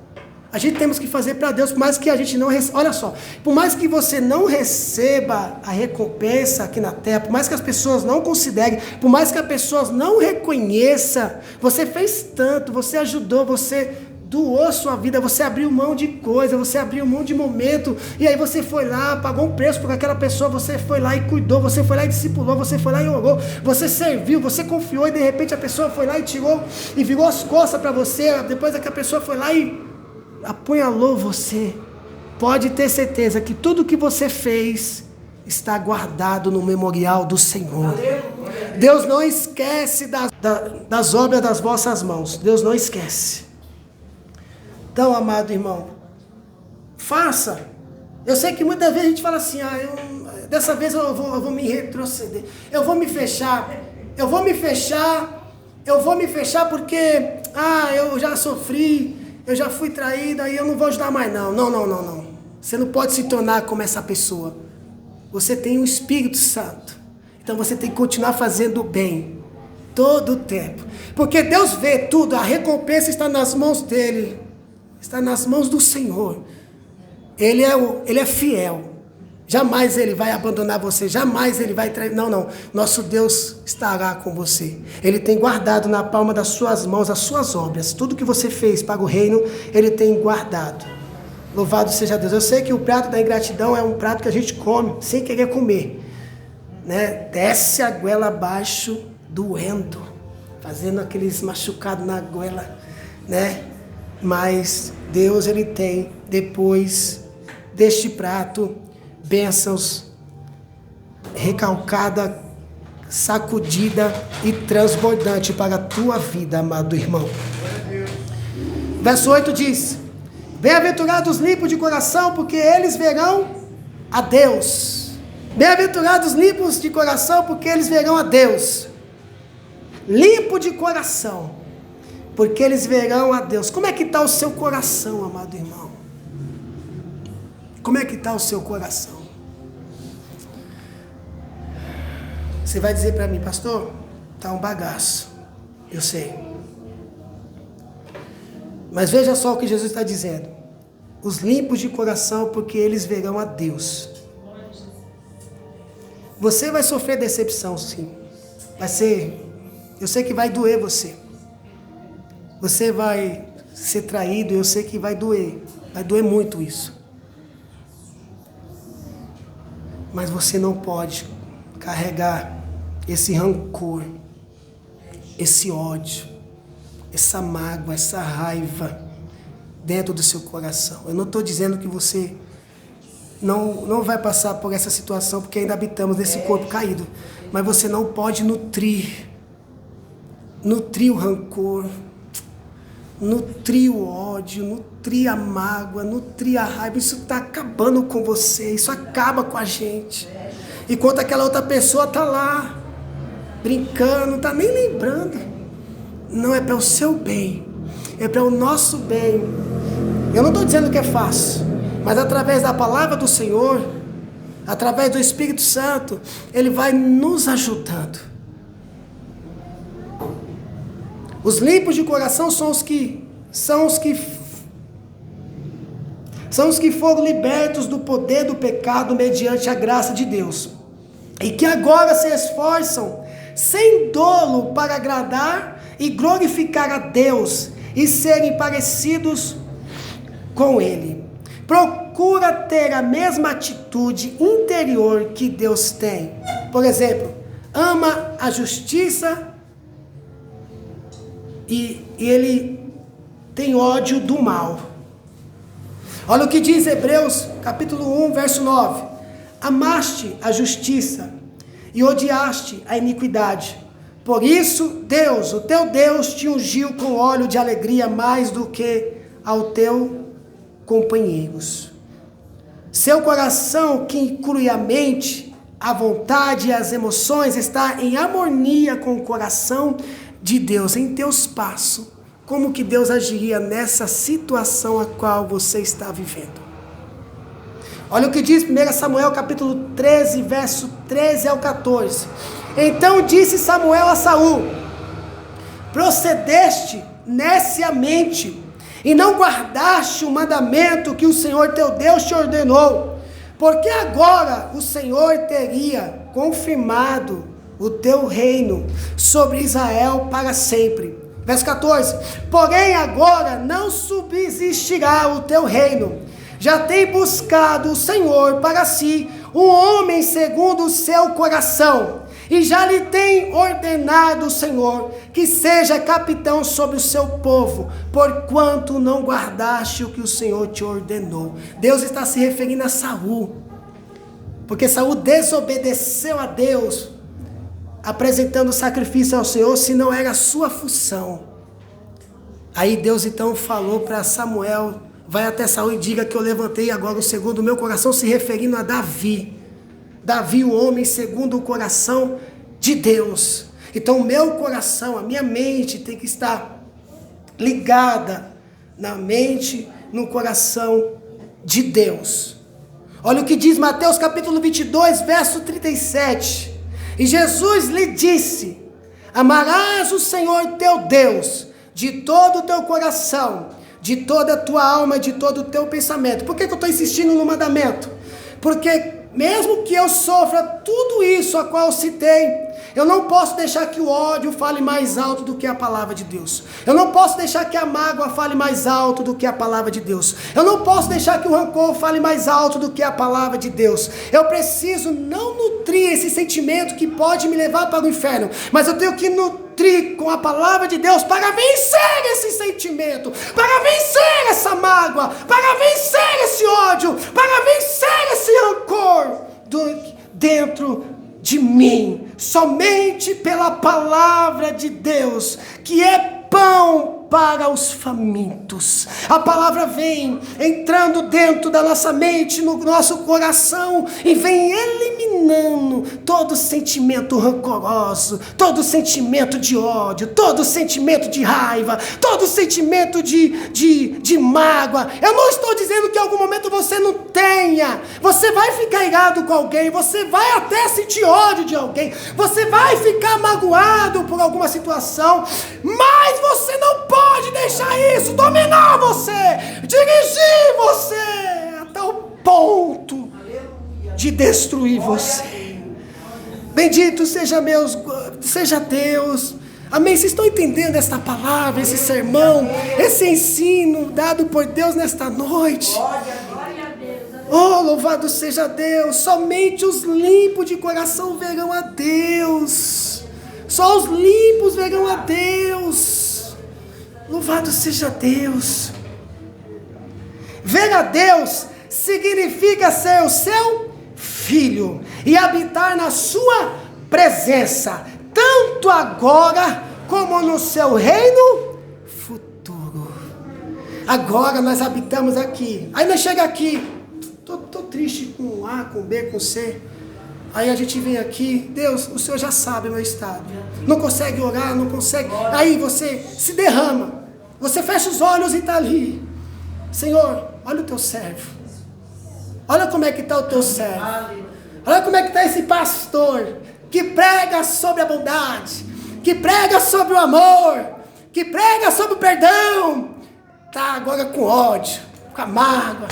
A gente temos que fazer para Deus, por mais que a gente não receba, olha só, por mais que você não receba a recompensa aqui na terra, por mais que as pessoas não considerem, por mais que as pessoas não reconheçam, você fez tanto, você ajudou, você doou sua vida, você abriu mão de coisa, você abriu mão de momento, e aí você foi lá, pagou um preço por aquela pessoa, você foi lá e cuidou, você foi lá e discipulou, você foi lá e orou, você serviu, você confiou, e de repente a pessoa foi lá e tirou, e virou as costas para você, depois é que a pessoa foi lá e apunhalou você. Pode ter certeza que tudo que você fez está guardado no memorial do Senhor. Deus não esquece das obras das vossas mãos. Deus não esquece. Então, amado irmão, faça. Eu sei que muitas vezes a gente fala assim, dessa vez eu vou me retroceder, eu vou me fechar porque eu já sofri, eu já fui traído, aí eu não vou ajudar mais não. Não. Você não pode se tornar como essa pessoa. Você tem o Espírito Santo. Então você tem que continuar fazendo o bem. Todo o tempo. Porque Deus vê tudo. A recompensa está nas mãos dele. Está nas mãos do Senhor. Ele é fiel. Jamais ele vai abandonar você. Jamais ele vai trair. Não. Nosso Deus estará com você. Ele tem guardado na palma das suas mãos as suas obras. Tudo que você fez para o reino, ele tem guardado. Louvado seja Deus. Eu sei que o prato da ingratidão é um prato que a gente come sem querer comer, né? Desce a goela abaixo, doendo, fazendo aqueles machucados na goela, né? Mas Deus, ele tem, depois deste prato, bênçãos recalcada, sacudida e transbordante para a tua vida, amado irmão. Verso 8 diz: bem-aventurados limpos de coração, porque eles verão a Deus. Bem-aventurados limpos de coração, porque eles verão a Deus. Limpo de coração, porque eles verão a Deus. Como é que está o seu coração, amado irmão? Como é que está o seu coração? Você vai dizer para mim, pastor, está um bagaço. Eu sei. Mas veja só o que Jesus está dizendo. Os limpos de coração, porque eles verão a Deus. Você vai sofrer decepção, sim. Eu sei que vai doer você. Você vai ser traído, eu sei que vai doer. Vai doer muito isso. Mas você não pode carregar esse rancor, esse ódio, essa mágoa, essa raiva dentro do seu coração. Eu não estou dizendo que você não vai passar por essa situação, porque ainda habitamos nesse corpo caído. Mas você não pode nutrir o rancor, nutrir o ódio, nutrir a mágoa, nutrir a raiva. Isso está acabando com você, isso acaba com a gente. Enquanto aquela outra pessoa está lá, brincando, não está nem lembrando. Não é para o seu bem, é para o nosso bem. Eu não estou dizendo que é fácil, mas através da palavra do Senhor, através do Espírito Santo, Ele vai nos ajudando. Os limpos de coração são os que foram libertos do poder do pecado mediante a graça de Deus, e que agora se esforçam sem dolo para agradar e glorificar a Deus e serem parecidos com Ele. Procura ter a mesma atitude interior que Deus tem. Por exemplo, ama a justiça e ele tem ódio do mal. Olha o que diz Hebreus capítulo 1, verso 9. Amaste a justiça e odiaste a iniquidade. Por isso, Deus, o teu Deus, te ungiu com óleo de alegria mais do que ao teu companheiros. Seu coração, que inclui a mente, a vontade e as emoções, está em harmonia com o coração de Deus. Em teus passos, como que Deus agiria nessa situação a qual você está vivendo? Olha o que diz 1 Samuel capítulo 13, verso 13 ao 14. Então disse Samuel a Saul: procedeste neciamente, e não guardaste o mandamento que o Senhor teu Deus te ordenou, porque agora o Senhor teria confirmado o teu reino sobre Israel para sempre. Verso 14: porém agora não subsistirá o teu reino, já tem buscado o Senhor para si um homem segundo o seu coração, e já lhe tem ordenado o Senhor que seja capitão sobre o seu povo, porquanto não guardaste o que o Senhor te ordenou. Deus está se referindo a Saul, porque Saul desobedeceu a Deus, apresentando sacrifício ao Senhor, se não era a sua função. Aí Deus então falou para Samuel: vai até Saul e diga que eu levantei agora o segundo o meu coração, se referindo a Davi. Davi, o homem segundo o coração de Deus. Então o meu coração, a minha mente tem que estar ligada na mente, no coração de Deus. Olha o que diz Mateus capítulo 22, verso 37. E Jesus lhe disse: amarás o Senhor teu Deus de todo o teu coração, de toda a tua alma, de todo o teu pensamento. Por que eu estou insistindo no mandamento? Porque mesmo que eu sofra tudo isso a qual citei, eu não posso deixar que o ódio fale mais alto do que a palavra de Deus. Eu não posso deixar que a mágoa fale mais alto do que a palavra de Deus. Eu não posso deixar que o rancor fale mais alto do que a palavra de Deus. Eu preciso não nutrir esse sentimento que pode me levar para o inferno, mas eu tenho que nutrir com a palavra de Deus para vencer esse sentimento, para vencer essa mágoa, para vencer esse ódio, para vencer esse rancor dentro de mim. Somente pela palavra de Deus, que é pão para os famintos. A palavra vem entrando dentro da nossa mente, no nosso coração, e vem eliminando todo sentimento rancoroso, todo sentimento de ódio, todo sentimento de raiva, todo sentimento de mágoa. Eu não estou dizendo que em algum momento você não tenha. Você vai ficar irado com alguém, você vai até sentir ódio de alguém, você vai ficar magoado por alguma situação, mas você não pode deixar isso dominar você, dirigir você até o ponto de destruir você. Bendito seja Deus. Amém? Vocês estão entendendo esta palavra, esse sermão, esse ensino dado por Deus nesta noite? Oh, louvado seja Deus. Somente os limpos de coração verão a Deus. Só os limpos verão a Deus. Louvado seja Deus. Ver a Deus significa ser o seu filho e habitar na sua presença, tanto agora como no seu reino futuro. Agora nós habitamos aqui. Aí nós chegamos aqui, tô triste com A, com B, com C. Aí a gente vem aqui, Deus, o Senhor já sabe o meu estado. Não consegue orar, não consegue. Aí você se derrama. Você fecha os olhos e está ali. Senhor, olha o teu servo. Olha como é que está o teu servo. Olha como é que está esse pastor que prega sobre a bondade, que prega sobre o amor, que prega sobre o perdão. Está agora com ódio, com a mágoa.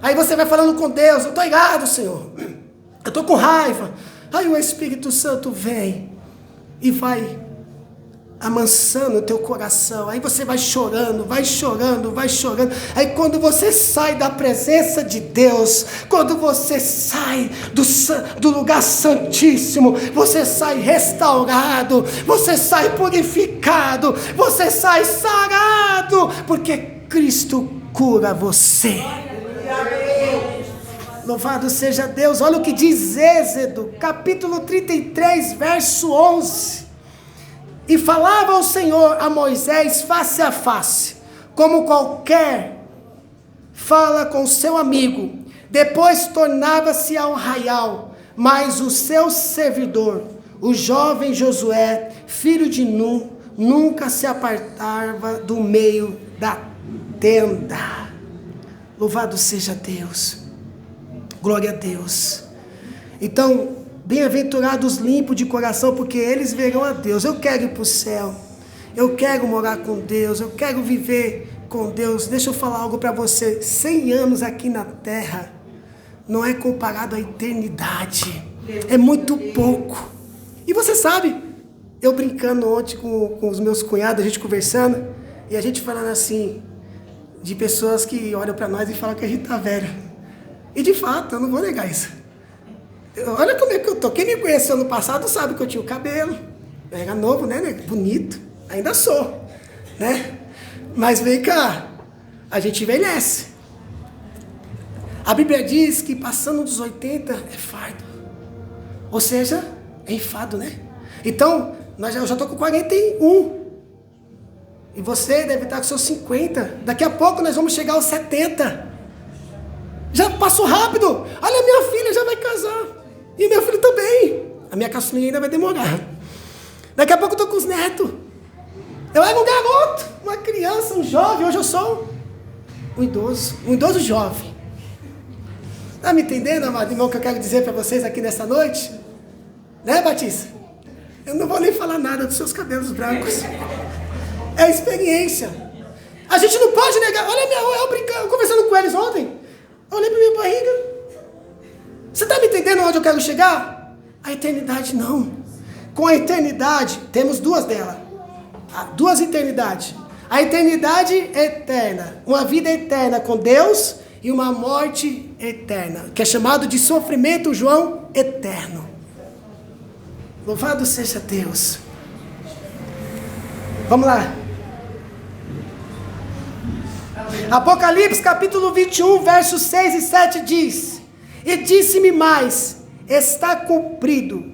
Aí você vai falando com Deus: eu estou irado, Senhor. Eu estou com raiva. Aí o Espírito Santo vem e vai amansando o teu coração. Aí você vai chorando, vai chorando, vai chorando. Aí quando você sai da presença de Deus, quando você sai do lugar santíssimo, você sai restaurado, você sai purificado, você sai sarado, porque Cristo cura você. Louvado seja Deus. Olha o que diz Êxodo, capítulo 33, verso 11. E falava o Senhor a Moisés face a face, como qualquer fala com seu amigo. Depois tornava-se ao arraial, mas o seu servidor, o jovem Josué, filho de Nun, nunca se apartava do meio da tenda. Louvado seja Deus. Glória a Deus. Então, bem-aventurados limpos de coração, porque eles verão a Deus. Eu quero ir para o céu. Eu quero morar com Deus. Eu quero viver com Deus. Deixa eu falar algo para você. 100 anos aqui na terra não é comparado à eternidade. É muito pouco. E você sabe, eu brincando ontem com os meus cunhados, a gente conversando, e a gente falando assim, de pessoas que olham para nós e falam que a gente tá velho. E de fato, eu não vou negar isso. Olha como é que eu tô. Quem me conheceu no passado sabe que eu tinha o cabelo. Eu era novo, né? Bonito. Ainda sou, né? Mas vem cá, a gente envelhece. A Bíblia diz que passando dos 80 é fardo. Ou seja, é enfado, né? Então, eu já estou com 41. E você deve estar com seus 50. Daqui a pouco nós vamos chegar aos 70. Já passou rápido. Olha, minha filha já vai casar. E meu filho também. A minha caçulinha ainda vai demorar. Daqui a pouco eu estou com os netos. Eu era um garoto, uma criança, um jovem. Hoje eu sou um idoso jovem. Está me entendendo, amado irmão, o que eu quero dizer para vocês aqui nessa noite? Né, Batista? Eu não vou nem falar nada dos seus cabelos brancos. É experiência. A gente não pode negar. Olha, eu brincando, conversando com eles ontem. Eu olhei para minha barriga. Você está me entendendo onde eu quero chegar? A eternidade não. Com a eternidade, temos duas delas. Duas eternidades. A eternidade eterna. Uma vida eterna com Deus e uma morte eterna. Que é chamado de sofrimento, João, eterno. Louvado seja Deus. Vamos lá. Apocalipse capítulo 21, versos 6 e 7 diz: E disse-me mais, está cumprido.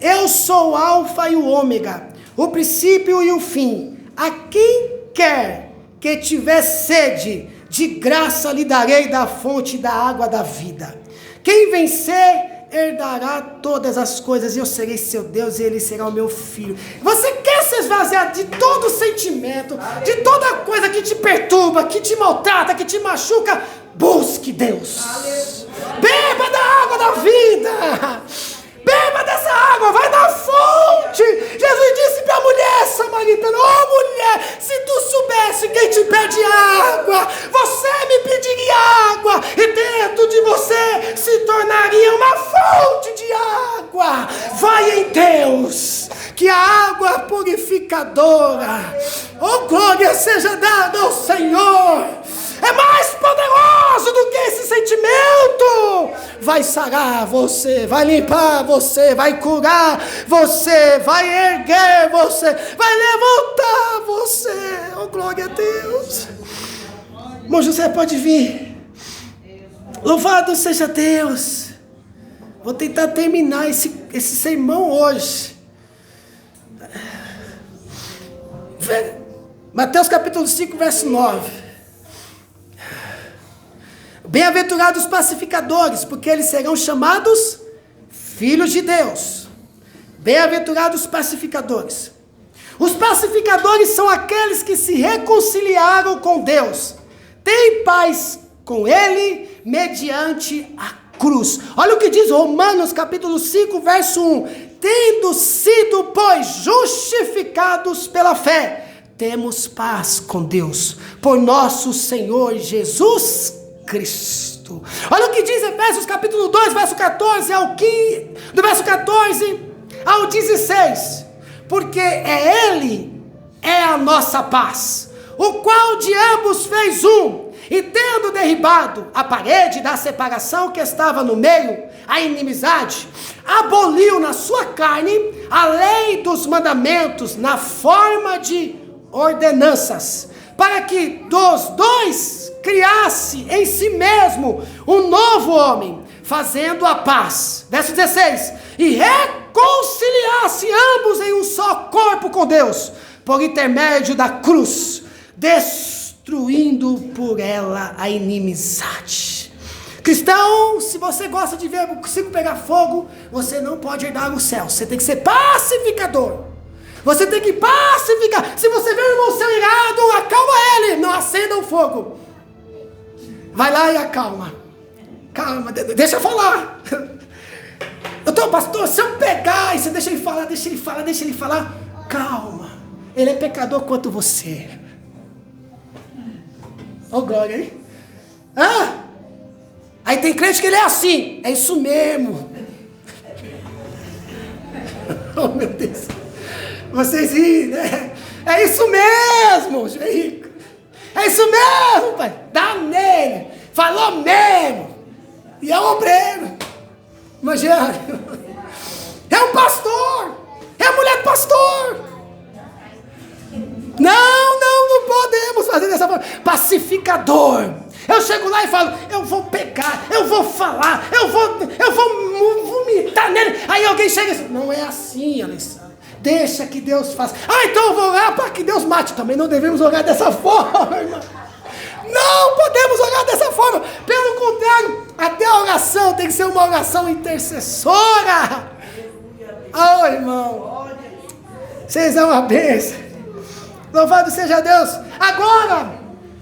Eu sou o alfa e o ômega, o princípio e o fim. A quem quer que tiver sede, de graça lhe darei da fonte da água da vida. Quem vencer herdará todas as coisas, e eu serei seu Deus, e ele será o meu filho. Você quer se esvaziar de todo sentimento, de toda coisa que te perturba, que te maltrata, que te machuca? Busque Deus. Beba da água da vida. Beba dessa água, vai na fonte. Jesus disse para a mulher samaritana: ô mulher, se tu soubesse quem te pede água, você me pediria água, e dentro de você se tornaria uma fonte de água. Vai em Deus, que a água purificadora, glória seja dada ao Senhor, é mais poderoso do que esse sentimento. Vai sarar você, vai limpar você, vai curar você, vai erguer você, vai levantar você. Glória a Deus. Irmão José, pode vir. Louvado seja Deus. Vou tentar terminar esse sermão hoje. Mateus capítulo 5, verso 9. Bem-aventurados os pacificadores, porque eles serão chamados filhos de Deus. Bem-aventurados os pacificadores. Os pacificadores são aqueles que se reconciliaram com Deus, têm paz com Ele mediante a cruz. Olha o que diz Romanos capítulo 5, verso 1. Tendo sido, pois, justificados pela fé, temos paz com Deus, por nosso Senhor Jesus Cristo. Olha o que diz Efésios capítulo 2, verso 14 ao 15, do verso 14 ao 16. Porque Ele é a nossa paz, o qual de ambos fez um, e tendo derribado a parede da separação que estava no meio, a inimizade, aboliu na sua carne a lei dos mandamentos na forma de ordenanças, para que dos dois criasse em si mesmo um novo homem, fazendo a paz. Verso 16. E reconciliasse ambos em um só corpo com Deus, por intermédio da cruz, destruindo por ela a inimizade. Cristão, se você gosta de ver o circo pegar fogo, você não pode herdar o céu. Você tem que ser pacificador. Você tem que pacificar. Se você vê o irmão seu irado, acalma ele. Não acenda o fogo. Vai lá e acalma. calma, deixa eu falar. Pastor, se eu pegar e você deixa ele falar, calma, ele é pecador quanto você. Ô glória, hein? Aí tem crente que ele é assim, é isso mesmo. Oh meu Deus, vocês riram, né? É isso mesmo, Jerico. É isso mesmo, pai. Dá nele, falou mesmo. E é um obreiro. Imagina, é um pastor, é a mulher do pastor. Não podemos fazer dessa forma. Pacificador. Eu chego lá e falo, eu vou pegar, eu vou falar, eu vou vomitar nele. Aí alguém chega e diz, não é assim, Alessandro. Deixa que Deus faça. Então eu vou orar para que Deus mate. Também não devemos orar dessa forma, irmão. Não podemos orar dessa forma. Pelo contrário, até a oração tem que ser uma oração intercessora. Oh, irmão, vocês são uma bênção. Louvado seja Deus. Agora,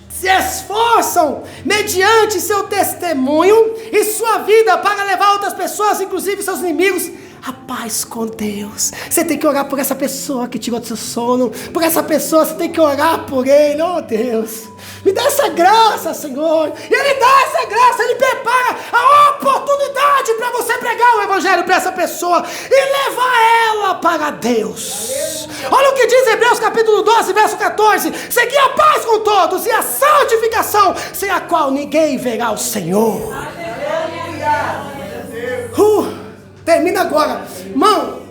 se esforçam mediante seu testemunho e sua vida para levar outras pessoas, inclusive seus inimigos, a paz com Deus. Você tem que orar por essa pessoa que tirou do seu sono. Por essa pessoa você tem que orar por ele. Oh Deus, me dá essa graça, Senhor. E Ele dá essa graça, Ele prepara a oportunidade para você pregar o Evangelho para essa pessoa e levar ela para Deus. Olha o que diz Hebreus capítulo 12, verso 14. Segui a paz com todos e a santificação, sem a qual ninguém verá o Senhor. Termina agora. Irmão,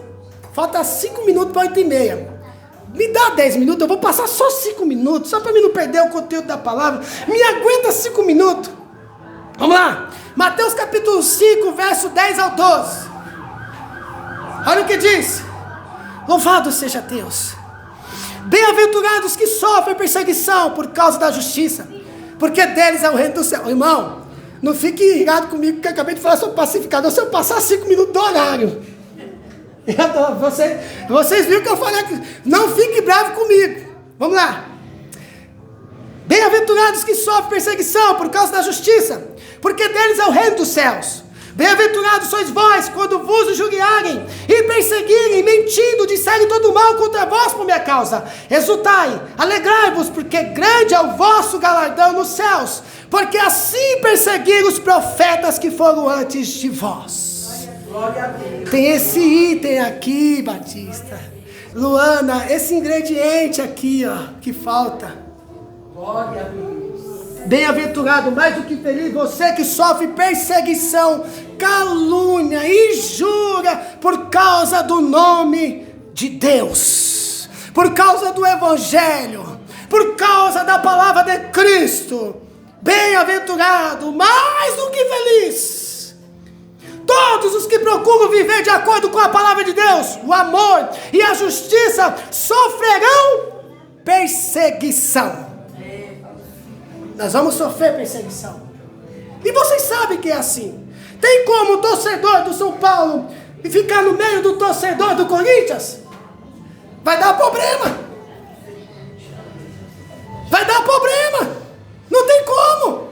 falta 5 minutos para 8h30. Me dá 10 minutos, eu vou passar só 5 minutos, só para mim não perder o conteúdo da palavra. Me aguenta 5 minutos. Vamos lá. Mateus capítulo 5, verso 10 ao 12. Olha o que diz. Louvado seja Deus. Bem-aventurados que sofrem perseguição por causa da justiça, porque deles é o reino do céu. Irmão, não fique irado comigo, que eu acabei de falar sobre pacificador. Se eu passar 5 minutos do horário, vocês viram que eu falei aqui. Não fique bravo comigo. Vamos lá. Bem-aventurados que sofrem perseguição por causa da justiça, porque deles é o reino dos céus. Bem-aventurados sois vós quando vos injuriarem e perseguirem, mentindo, disserem todo mal contra vós por minha causa. Exultai, alegrai-vos, porque grande é o vosso galardão nos céus, porque assim perseguiram os profetas que foram antes de vós. Tem esse item aqui, Batista, Luana, esse ingrediente aqui, que falta. Glória a Deus. Bem-aventurado, mais do que feliz, você que sofre perseguição, calúnia, injúria por causa do nome de Deus, por causa do Evangelho, por causa da palavra de Cristo. Bem-aventurado, mais do que feliz, todos os que procuram viver de acordo com a palavra de Deus, o amor e a justiça sofrerão perseguição. Nós vamos sofrer perseguição. E vocês sabem que é assim. Tem como o torcedor do São Paulo ficar no meio do torcedor do Corinthians? Vai dar problema. Vai dar problema. Não tem como.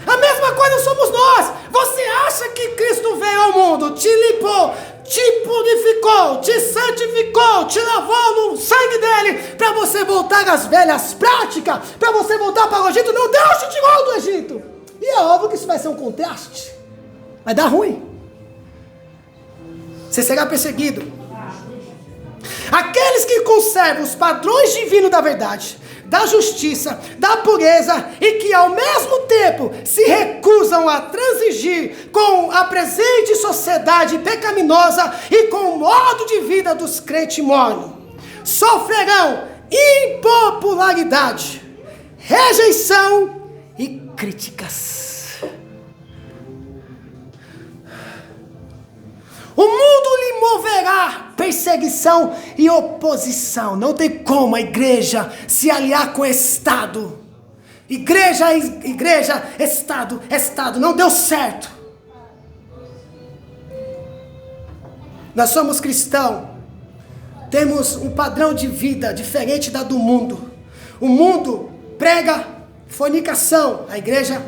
A mesma coisa somos nós. Você acha que Cristo veio ao mundo, te limpou, te purificou, te santificou, te lavou no sangue dele, para você voltar às velhas práticas, para você voltar para o Egito? Não, Deus te tirou do Egito. E é óbvio que isso vai ser um contraste. Vai dar ruim. Você será perseguido. Aqueles que conservam os padrões divinos da verdade, da justiça, da pureza, e que ao mesmo tempo se recusam a transigir com a presente sociedade pecaminosa e com o modo de vida dos crentes mornos, sofrerão impopularidade, rejeição e críticas. O mundo lhe moverá perseguição e oposição. Não tem como a igreja se aliar com o Estado. Igreja, Estado. Não deu certo. Nós somos cristãos. Temos um padrão de vida diferente da do mundo. O mundo prega fornicação. A igreja,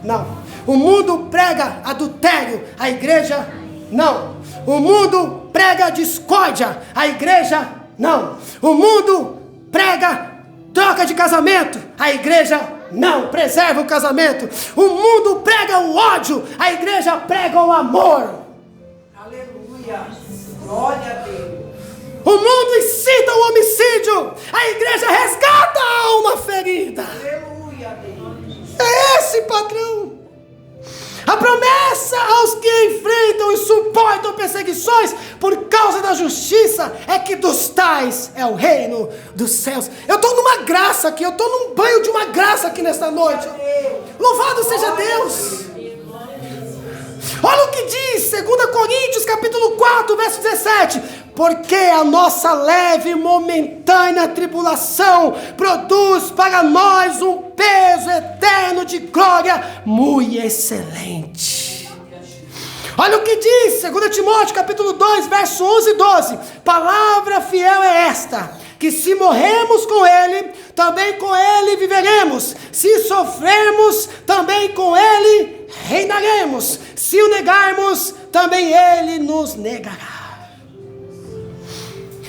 não. O mundo prega adultério, a igreja não. O mundo prega discórdia, a igreja não. O mundo prega troca de casamento, a igreja não. Preserva o casamento. O mundo prega o ódio, a igreja prega o amor. Aleluia. Glória a Deus. O mundo incita o homicídio, a igreja resgata a alma ferida. Aleluia, Deus. É esse padrão. A promessa aos que enfrentam e suportam perseguições por causa da justiça é que dos tais é o reino dos céus. Eu estou numa graça aqui, eu estou num banho de uma graça aqui nesta noite. Louvado seja Deus. Olha o que diz 2 Coríntios capítulo 4, verso 17. Porque a nossa leve e momentânea tribulação produz para nós um peso eterno de glória muito excelente. Olha o que diz 2 Timóteo capítulo 2, verso 11 e 12. Palavra fiel é esta: que se morremos com ele, também com ele viveremos. Se sofrermos, também com ele reinaremos. Se o negarmos, também ele nos negará.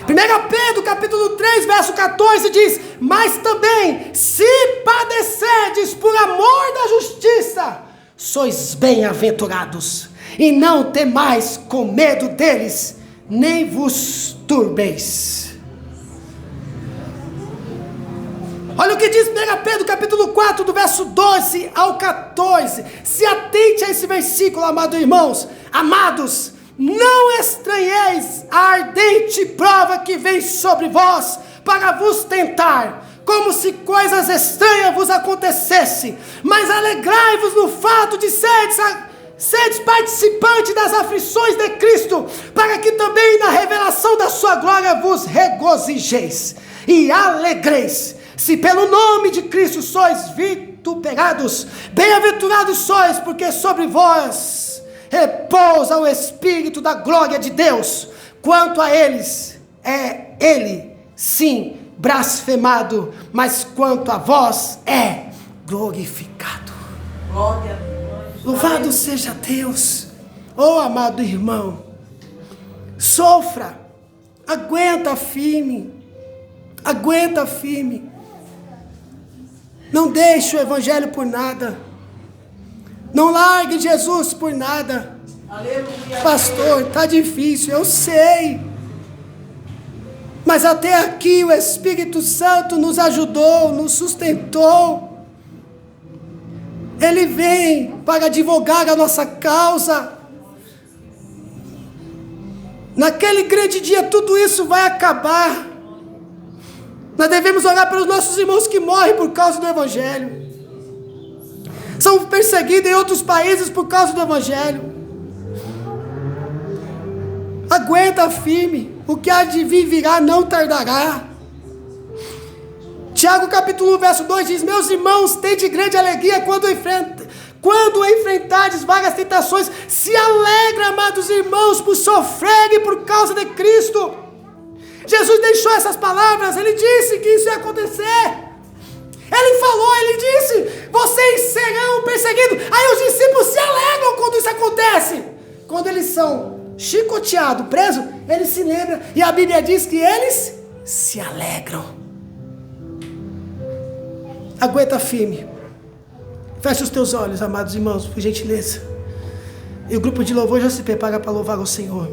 1 Pedro capítulo 3, verso 14 diz: mas também, se padecerdes por amor da justiça, sois bem-aventurados, e não temais com medo deles, nem vos turbeis. Olha o que diz 1 Pedro capítulo 4, do verso 12 ao 14. Se atente a esse versículo, amados irmãos. Amados, não estranheis a ardente prova que vem sobre vós para vos tentar, como se coisas estranhas vos acontecessem, mas alegrai-vos no fato de sedes participantes das aflições de Cristo, para que também na revelação da sua glória vos regozijeis e alegreis, se pelo nome de Cristo sois vituperados. Bem-aventurados sois, porque sobre vós repousa o Espírito da glória de Deus. Quanto a eles, é ele, sim, blasfemado, mas quanto a vós, é glorificado. Glória a Deus. Louvado seja Deus. Oh, amado irmão, sofra, aguenta firme, aguenta firme. Não deixe o evangelho por nada. Não largue Jesus por nada. Aleluia. Pastor, está difícil, eu sei. Mas até aqui o Espírito Santo nos ajudou, nos sustentou. Ele vem para advogar a nossa causa. Naquele grande dia tudo isso vai acabar. Nós devemos orar pelos nossos irmãos que morrem por causa do Evangelho. São perseguidos em outros países por causa do Evangelho. Aguenta firme, o que há de vir virá não tardará. Tiago capítulo 1, verso 2 diz: meus irmãos, tende grande alegria quando enfrentardes várias tentações. Se alegra, amados irmãos, por sofrerem por causa de Cristo. Jesus deixou essas palavras, ele disse que isso ia acontecer. Ele falou, ele disse: vocês serão perseguidos. Aí os discípulos se alegram quando isso acontece. Quando eles são chicoteados, presos, eles se lembram. E a Bíblia diz que eles se alegram. Aguenta firme. Feche os teus olhos, amados irmãos, por gentileza. E o grupo de louvor já se prepara para louvar o Senhor.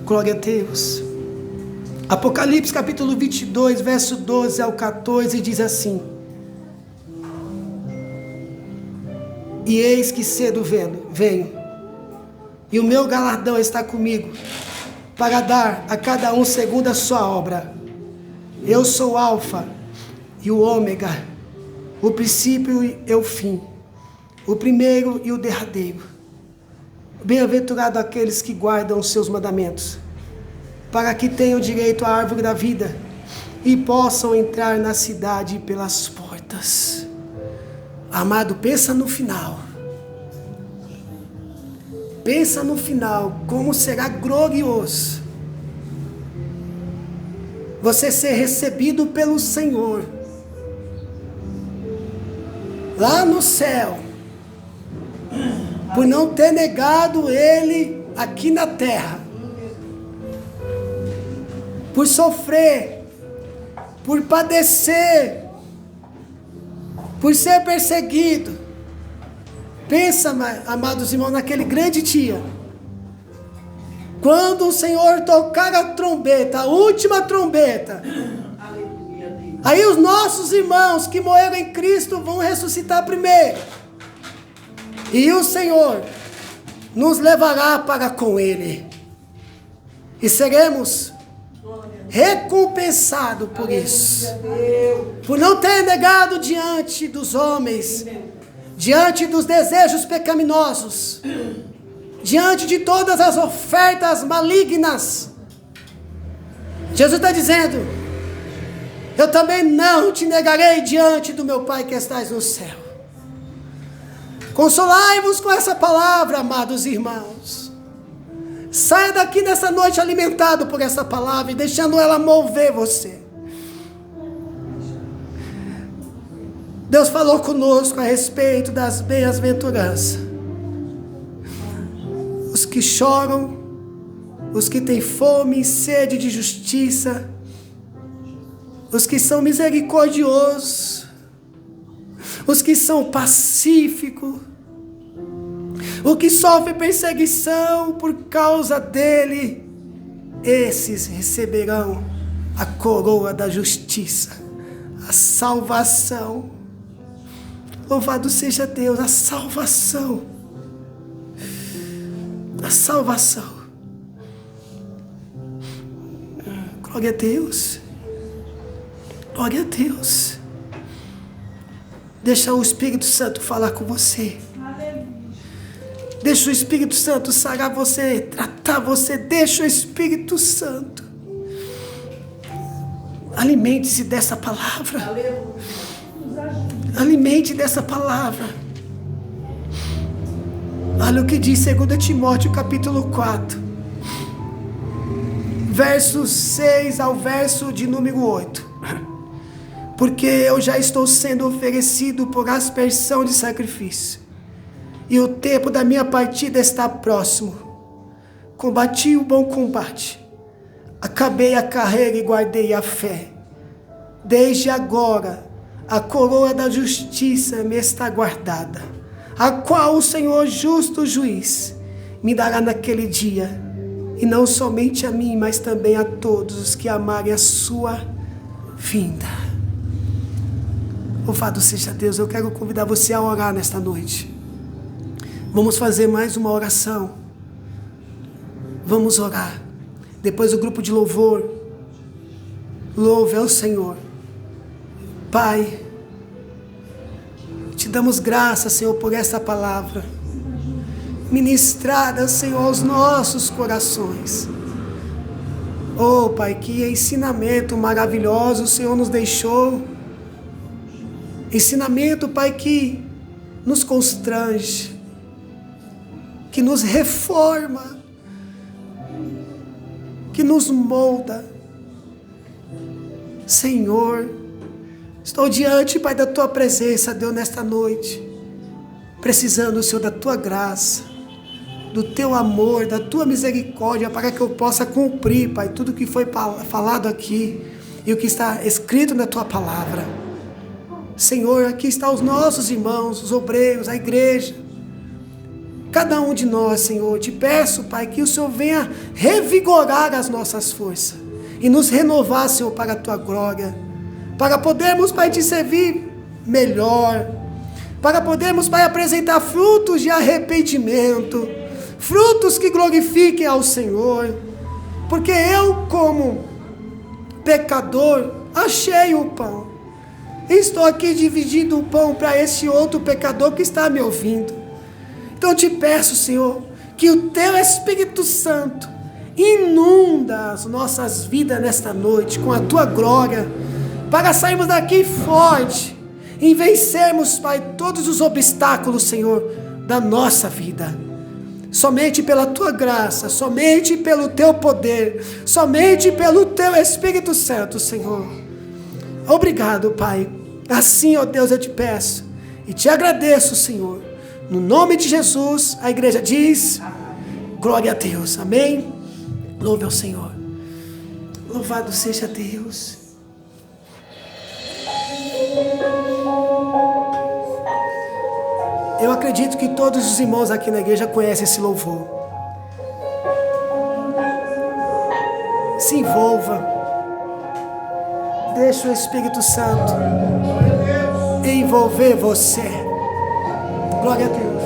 Glória a Deus. Apocalipse capítulo 22, verso 12 ao 14 diz assim: e eis que cedo venho, e o meu galardão está comigo, para dar a cada um segundo a sua obra. Eu sou o Alfa e o Ômega, o princípio e o fim, o primeiro e o derradeiro. Bem-aventurado aqueles que guardam os seus mandamentos, para que tenham direito à árvore da vida e possam entrar na cidade pelas portas. Amado, pensa no final. Pensa no final, como será glorioso você ser recebido pelo Senhor lá no céu, por não ter negado Ele aqui na terra, por sofrer, por padecer, por ser perseguido. Pensa, amados irmãos, naquele grande dia, quando o Senhor tocar a trombeta, a última trombeta, aí os nossos irmãos que morreram em Cristo vão ressuscitar primeiro, e o Senhor nos levará para com Ele, e seremos recompensados por isso, por não ter negado diante dos homens, diante dos desejos pecaminosos, diante de todas as ofertas malignas. Jesus está dizendo: eu também não te negarei diante do meu Pai que estás no céu. Consolai-vos com essa palavra, amados irmãos. Saia daqui nessa noite alimentado por essa palavra e deixando ela mover você. Deus falou conosco a respeito das bem-aventuranças. Os que choram, os que têm fome e sede de justiça, os que são misericordiosos, os que são pacíficos, o que sofre perseguição por causa dele, esses receberão a coroa da justiça, a salvação. Louvado seja Deus, a salvação. A salvação. Glória a Deus. Glória a Deus. Deixa o Espírito Santo falar com você. Deixa o Espírito Santo sarar você, tratar você. Deixa o Espírito Santo. Alimente-se dessa palavra. Alimente dessa palavra. Olha o que diz 2 Timóteo capítulo 4, verso 6 ao verso de número 8. Porque eu já estou sendo oferecido por aspersão de sacrifício, e o tempo da minha partida está próximo. Combati o bom combate, acabei a carreira e guardei a fé. Desde agora a coroa da justiça me está guardada, a qual o Senhor justo juiz me dará naquele dia, e não somente a mim, mas também a todos os que amarem a sua vinda. Louvado seja Deus. Eu quero convidar você a orar nesta noite. Vamos fazer mais uma oração. Vamos orar. Depois do grupo de louvor, louve ao Senhor. Pai, te damos graças, Senhor, por essa palavra ministrada, Senhor, aos nossos corações. Oh, Pai, que ensinamento maravilhoso o Senhor nos deixou. Ensinamento, Pai, que nos constrange, que nos reforma, que nos molda. Senhor, estou diante, Pai, da Tua presença, Deus, nesta noite, precisando, Senhor, da Tua graça, do Teu amor, da Tua misericórdia, para que eu possa cumprir, Pai, tudo que foi falado aqui e o que está escrito na Tua palavra. Senhor, aqui estão os nossos irmãos, os obreiros, a igreja, cada um de nós, Senhor. Te peço, Pai, que o Senhor venha revigorar as nossas forças e nos renovar, Senhor, para a Tua glória, para podermos, Pai, Te servir melhor, para podermos, Pai, apresentar frutos de arrependimento, frutos que glorifiquem ao Senhor, porque eu, como pecador, achei o pão. Estou aqui dividindo o pão para esse outro pecador que está me ouvindo. Então te peço, Senhor, que o Teu Espírito Santo inunda as nossas vidas nesta noite com a Tua glória, para sairmos daqui forte e vencermos, Pai, todos os obstáculos, Senhor, da nossa vida. Somente pela Tua graça, somente pelo Teu poder, somente pelo Teu Espírito Santo, Senhor. Obrigado, Pai. Assim, ó Deus, eu te peço, e te agradeço, Senhor. No nome de Jesus, a igreja diz: glória a Deus. Amém? Louve ao Senhor. Louvado seja Deus. Eu acredito que todos os irmãos aqui na igreja conhecem esse louvor. Se envolva. Deixa o Espírito Santo envolver você. Glória a Deus.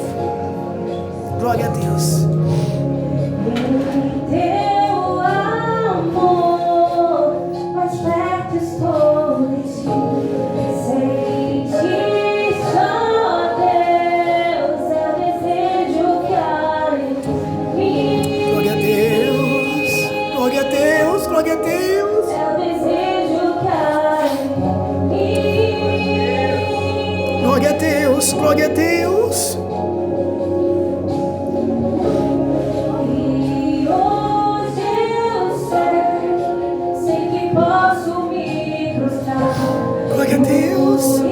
Glória a Deus. Teu amor, mais perto estou de ti. Sente só Deus, é o desejo que há em mim. Glória a Deus. Glória a Deus. Glória a Deus. É o desejo que há em mim. Glória a Deus. Glória a Deus. Glória a Deus.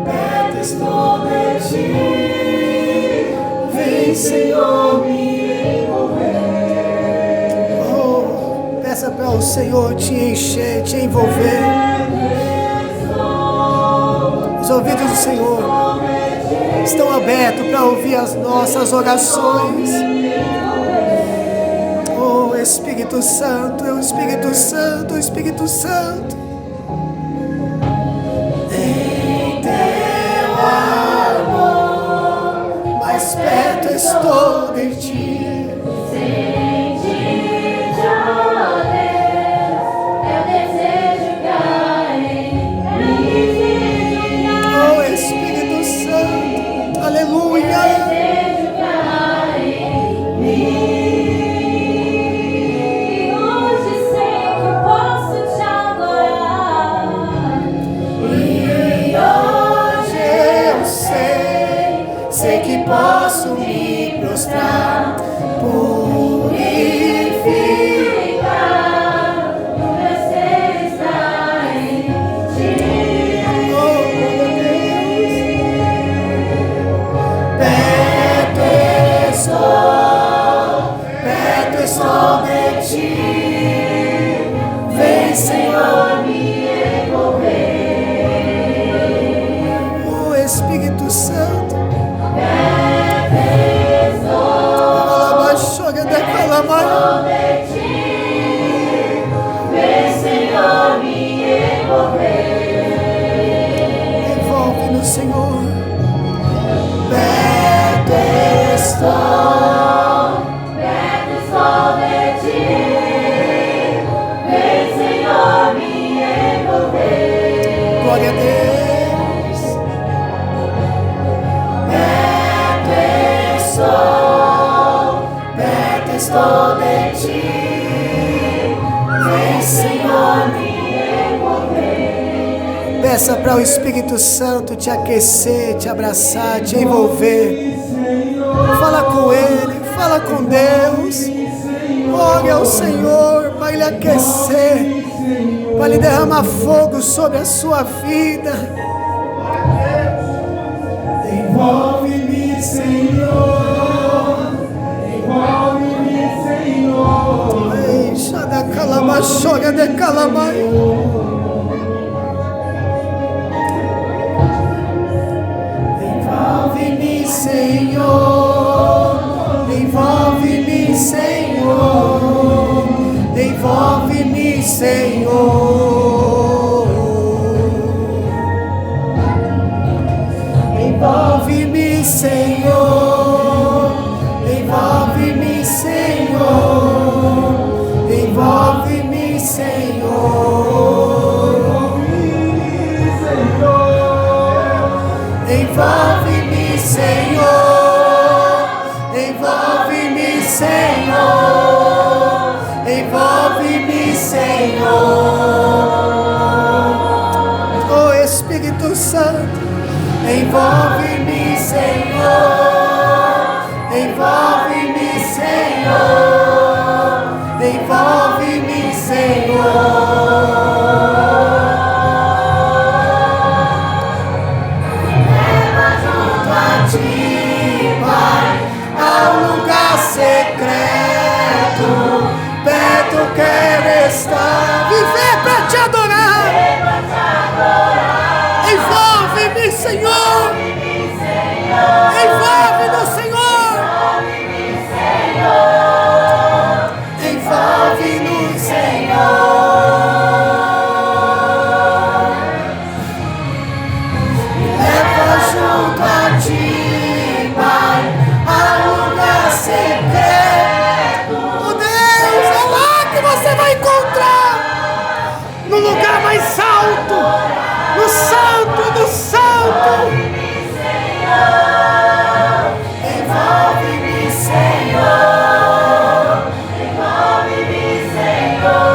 Perto estou de ti. Vem, Senhor, me envolver. Oh, peça para o Senhor te encher, te envolver. Os ouvidos do Senhor estão abertos para ouvir as nossas orações. Oh, Espírito Santo, o Espírito Santo, o Espírito Santo. Em teu amor, mais perto estou de ti. Aleluia. E hoje sei que posso te adorar. E hoje eu sei que posso me prostrar, purificar. O meu ser está em ti. Perto estou de ti. Vem, Senhor, me envolver. O Espírito Santo. Perto estou de ti. Vem, Senhor, me envolver. Envolve no Senhor. Perto estou. Glória a Deus. Perto estou de ti. Vem, Senhor, me envolver. Peça para o Espírito Santo te aquecer, te abraçar, te envolver. Fala com Ele, fala com Deus. Ore ao Senhor para Ele aquecer, para Ele derramar fogo sobre a sua vida. Envolve-me, Senhor. Envolve-me, Senhor. Eixa da calamachoga de calamai. Envolve-me, Senhor. Envolve-me, Senhor. Envolve-me, Senhor. Envolve-me, Senhor. Envolve-me, Senhor. Envolve-me, Senhor. Envolve-me, Senhor. Envolve-me, Senhor. Envolve-me, Senhor. Oh Espírito Santo, envolve-me, Senhor. Senhor. Envolve-me, Senhor. Envolve-me, Senhor. Leva junto a ti, Pai, ao lugar secreto. Perto quero estar. Viver pra te adorar. Envolve-me, Senhor. Envolve-nos, Senhor. Envolve-nos, Senhor. Leva junto a ti, Pai, ao lugar secreto. Oh Deus, é lá que você vai encontrar. No lugar mais alto. No santo, no santo. Envolve-me, Senhor. Envolve-me, Senhor.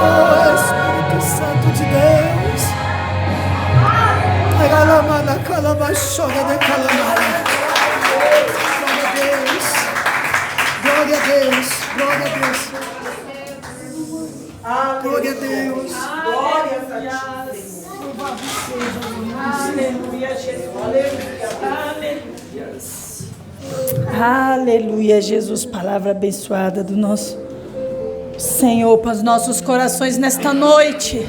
Oh, Espírito Santo de Deus. Glória a Deus. Glória a Deus. Glória a Deus. Glória a Deus. Aleluia, Jesus. Aleluia, Jesus. Palavra abençoada do nosso Senhor para os nossos corações nesta noite.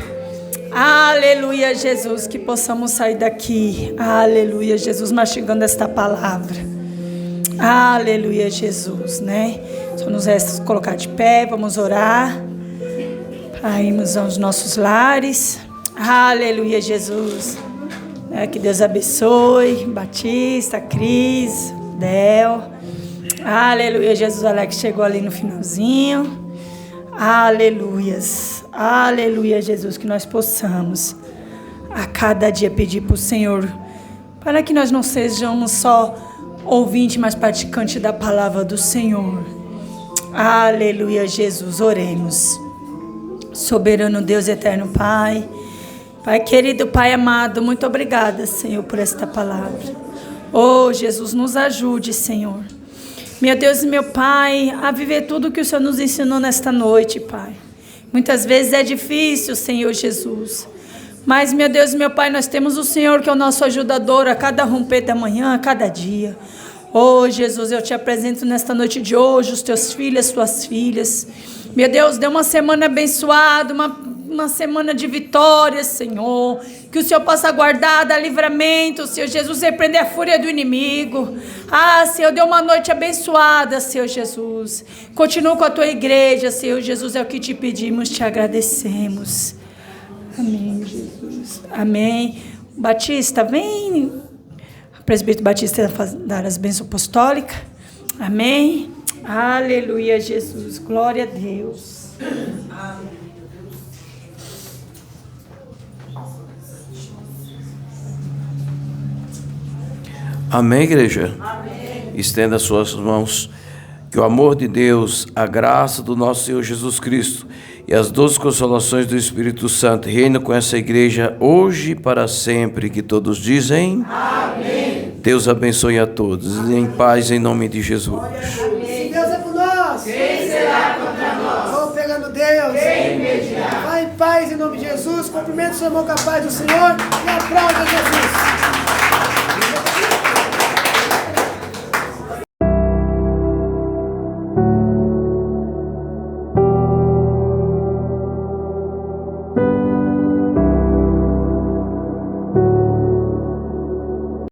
Aleluia, Jesus. Que possamos sair daqui. Aleluia, Jesus. Mastigando esta palavra. Aleluia, Jesus, né? Só nos resta colocar de pé. Vamos orar. Para irmos aos nossos lares. Aleluia, Jesus. Que Deus abençoe. Batista, Cris, Del. Aleluia, Jesus. Alex chegou ali no finalzinho. Aleluias. Aleluia, Jesus. Que nós possamos a cada dia pedir para o Senhor, para que nós não sejamos só ouvinte, mas praticante da palavra do Senhor. Aleluia, Jesus. Oremos. Soberano Deus, eterno Pai. Pai querido, Pai amado, muito obrigada, Senhor, por esta palavra. Oh, Jesus, nos ajude, Senhor. Meu Deus e meu Pai, a viver tudo que o Senhor nos ensinou nesta noite, Pai. Muitas vezes é difícil, Senhor Jesus. Mas, meu Deus e meu Pai, nós temos o Senhor que é o nosso ajudador a cada romper da manhã, a cada dia. Oh, Jesus, eu te apresento nesta noite de hoje os teus filhos, tuas filhas. Meu Deus, dê uma semana abençoada, uma semana de vitórias, Senhor. Que o Senhor possa guardar, dar livramento, Senhor Jesus, repreender a fúria do inimigo. Ah, Senhor, dê uma noite abençoada, Senhor Jesus. Continua com a tua igreja, Senhor Jesus, é o que te pedimos, te agradecemos. Amém, Jesus. Amém. Batista, vem. O presbítero Batista dar as bênçãos apostólicas. Amém. Aleluia, Jesus. Glória a Deus. Amém. Amém, igreja? Amém. Estenda suas mãos. Que o amor de Deus, a graça do nosso Senhor Jesus Cristo e as doces consolações do Espírito Santo reina com essa igreja hoje e para sempre. Que todos dizem amém. Deus abençoe a todos. Em paz, em nome de Jesus. Se Deus é por nós, Quem será contra nós? vamos pegando Deus. Quem medirá? Vai em paz em nome de Jesus. Cumprimento o seu irmão com a paz do Senhor e aplauda Jesus.